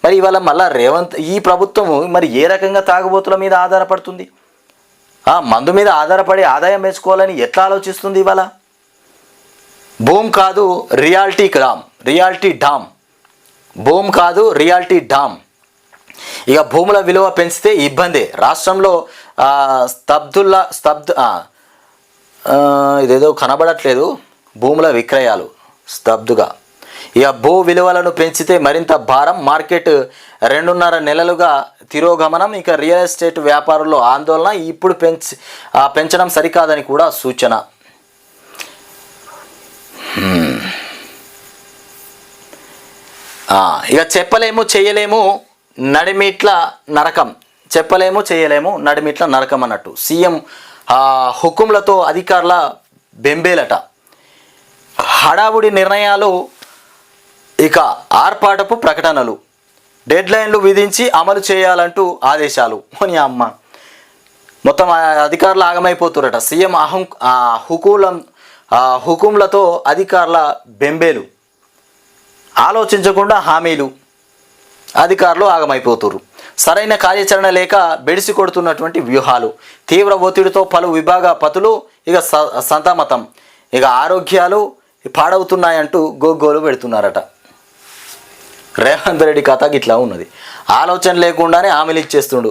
మరి ఇవాళ మళ్ళా ఈ ప్రభుత్వము మరి ఏ రకంగా తాగుబోతుల మీద ఆధారపడుతుంది? మందు మీద ఆధారపడి ఆదాయం పెంచుకోవాలని ఎట్లా ఆలోచిస్తుంది? ఇవాళ భూమ్ కాదు రియాలిటీ డామ్. ఇక భూముల విలువ పెంచితే ఇబ్బందే. రాష్ట్రంలో ఇదేదో కనబడట్లేదు, భూముల విక్రయాలు స్తబ్దుగా. ఇక భూ విలువలను పెంచితే మరింత భారం. మార్కెట్ 2.5 నెలలుగా తిరోగమనం. ఇక రియల్ ఎస్టేట్ వ్యాపారుల్లో ఆందోళన. ఇప్పుడు పెంచడం సరికాదని కూడా సూచన. ఇక చెప్పలేము చేయలేము నడిమిట్ల నరకం అన్నట్టు. సీఎం హుకుంలతో అధికారుల బెంబేలట. హడావుడి నిర్ణయాలు, ఇక ఆర్పాటపు ప్రకటనలు, డెడ్లైన్లు విధించి అమలు చేయాలంటూ ఆదేశాలు. అని అమ్మ మొత్తం అధికారులు ఆగమైపోతురట. సీఎం హుకుంలతో అధికారుల బెంబేలు, ఆలోచించకుండా హామీలు, అధికారులు ఆగమైపోతురు. సరైన కార్యాచరణ లేక బెడిసి కొడుతున్నటువంటి వ్యూహాలు. తీవ్ర ఒత్తిడితో పలు విభాగ పతులు ఇక సంతమతం. ఇక ఆరోగ్యాలు పాడవుతున్నాయంటూ గోగోలు పెడుతున్నారట. రేవంత్ రెడ్డి కథ ఇట్లా ఉన్నది. ఆలోచన లేకుండానే హామీలు ఇచ్చేస్తుండు.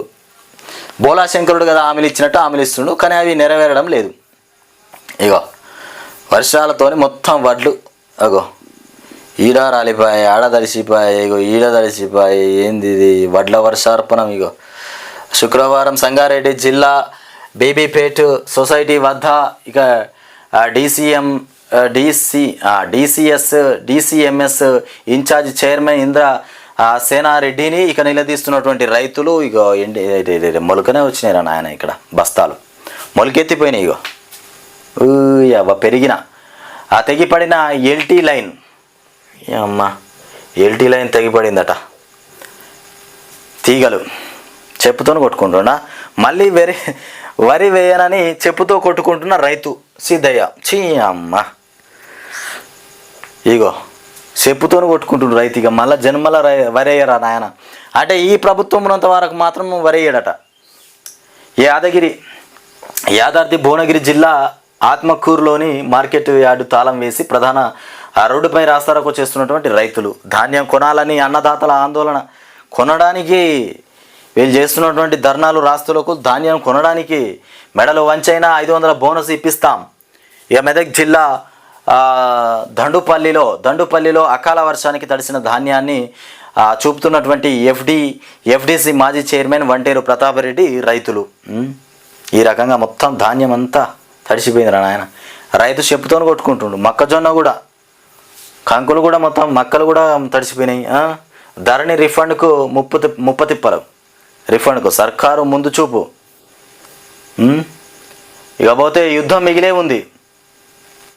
బోలాశంకరుడు కదా హామీలు ఇచ్చినట్టు హామీలు ఇస్తుండు, కానీ అవి నెరవేరడం లేదు. ఇగో వర్షాలతోని మొత్తం వడ్లు అగో ఈడ రాలిపాయి, ఆడ తడిసిపాయి, ఇగో ఈడ తడిసిపాయి. ఏంది ఇది? వడ్ల వర్షార్పణం. ఇగో శుక్రవారం సంగారెడ్డి జిల్లా బేబీపేట్ సొసైటీ వద్ద ఇక డిసిఎంఎస్ ఇన్ఛార్జ్ చైర్మన్ ఇంద్ర సేనారెడ్డిని ఇక నిలదీస్తున్నటువంటి రైతులు. ఇగో మొలకనే వచ్చినాయి నాయన, ఇక్కడ బస్తాలు మొలకెత్తిపోయినాయి. ఇగో పెరిగిన తెగిపడిన ఎల్టీ లైన్ తెగిపడిందట. తీగలు చెప్పుతో కొట్టుకుంటున్నా. మళ్ళీ వరి వేయనని చెప్పుతో కొట్టుకుంటున్న రైతు సిద్ధయ్య. అమ్మ ఇగో చెప్పుతో కొట్టుకుంటున్న రైతు. ఇక మళ్ళీ జన్మల వరేయరా నాయన అంటే ఈ ప్రభుత్వం ఉన్నంత వరకు మాత్రం వరేయడట. యాదాద్రి భువనగిరి జిల్లా ఆత్మకూరులోని మార్కెట్ యార్డు తాళం వేసి ప్రధాన రోడ్డుపై రాస్తారోకో చేస్తున్నటువంటి రైతులు. ధాన్యం కొనాలని అన్నదాతల ఆందోళన. కొనడానికి వీళ్ళు చేస్తున్నటువంటి ధర్నాలు, రాస్తులకు ధాన్యం కొనడానికి మెడలు వంచైనా 500 బోనస్ ఇప్పిస్తాం. ఇక మెదక్ జిల్లా దండుపల్లిలో అకాల వర్షానికి తడిసిన ధాన్యాన్ని చూపుతున్నటువంటి ఎఫ్డిసి మాజీ చైర్మన్ వంటేరు ప్రతాపరెడ్డి రైతులు. ఈ రకంగా మొత్తం ధాన్యం అంతా తడిసిపోయింది రా నాయన. రైతు చెప్పుతో కొట్టుకుంటుండు. మొక్కజొన్న కూడా, కంకులు కూడా, మొత్తం మక్కలు కూడా తడిసిపోయినాయి. ధరణి రిఫండ్కు ముప్పతిప్పలు. రిఫండ్కు సర్కారు ముందు చూపు. ఇకపోతే యుద్ధం మిగిలే ఉంది.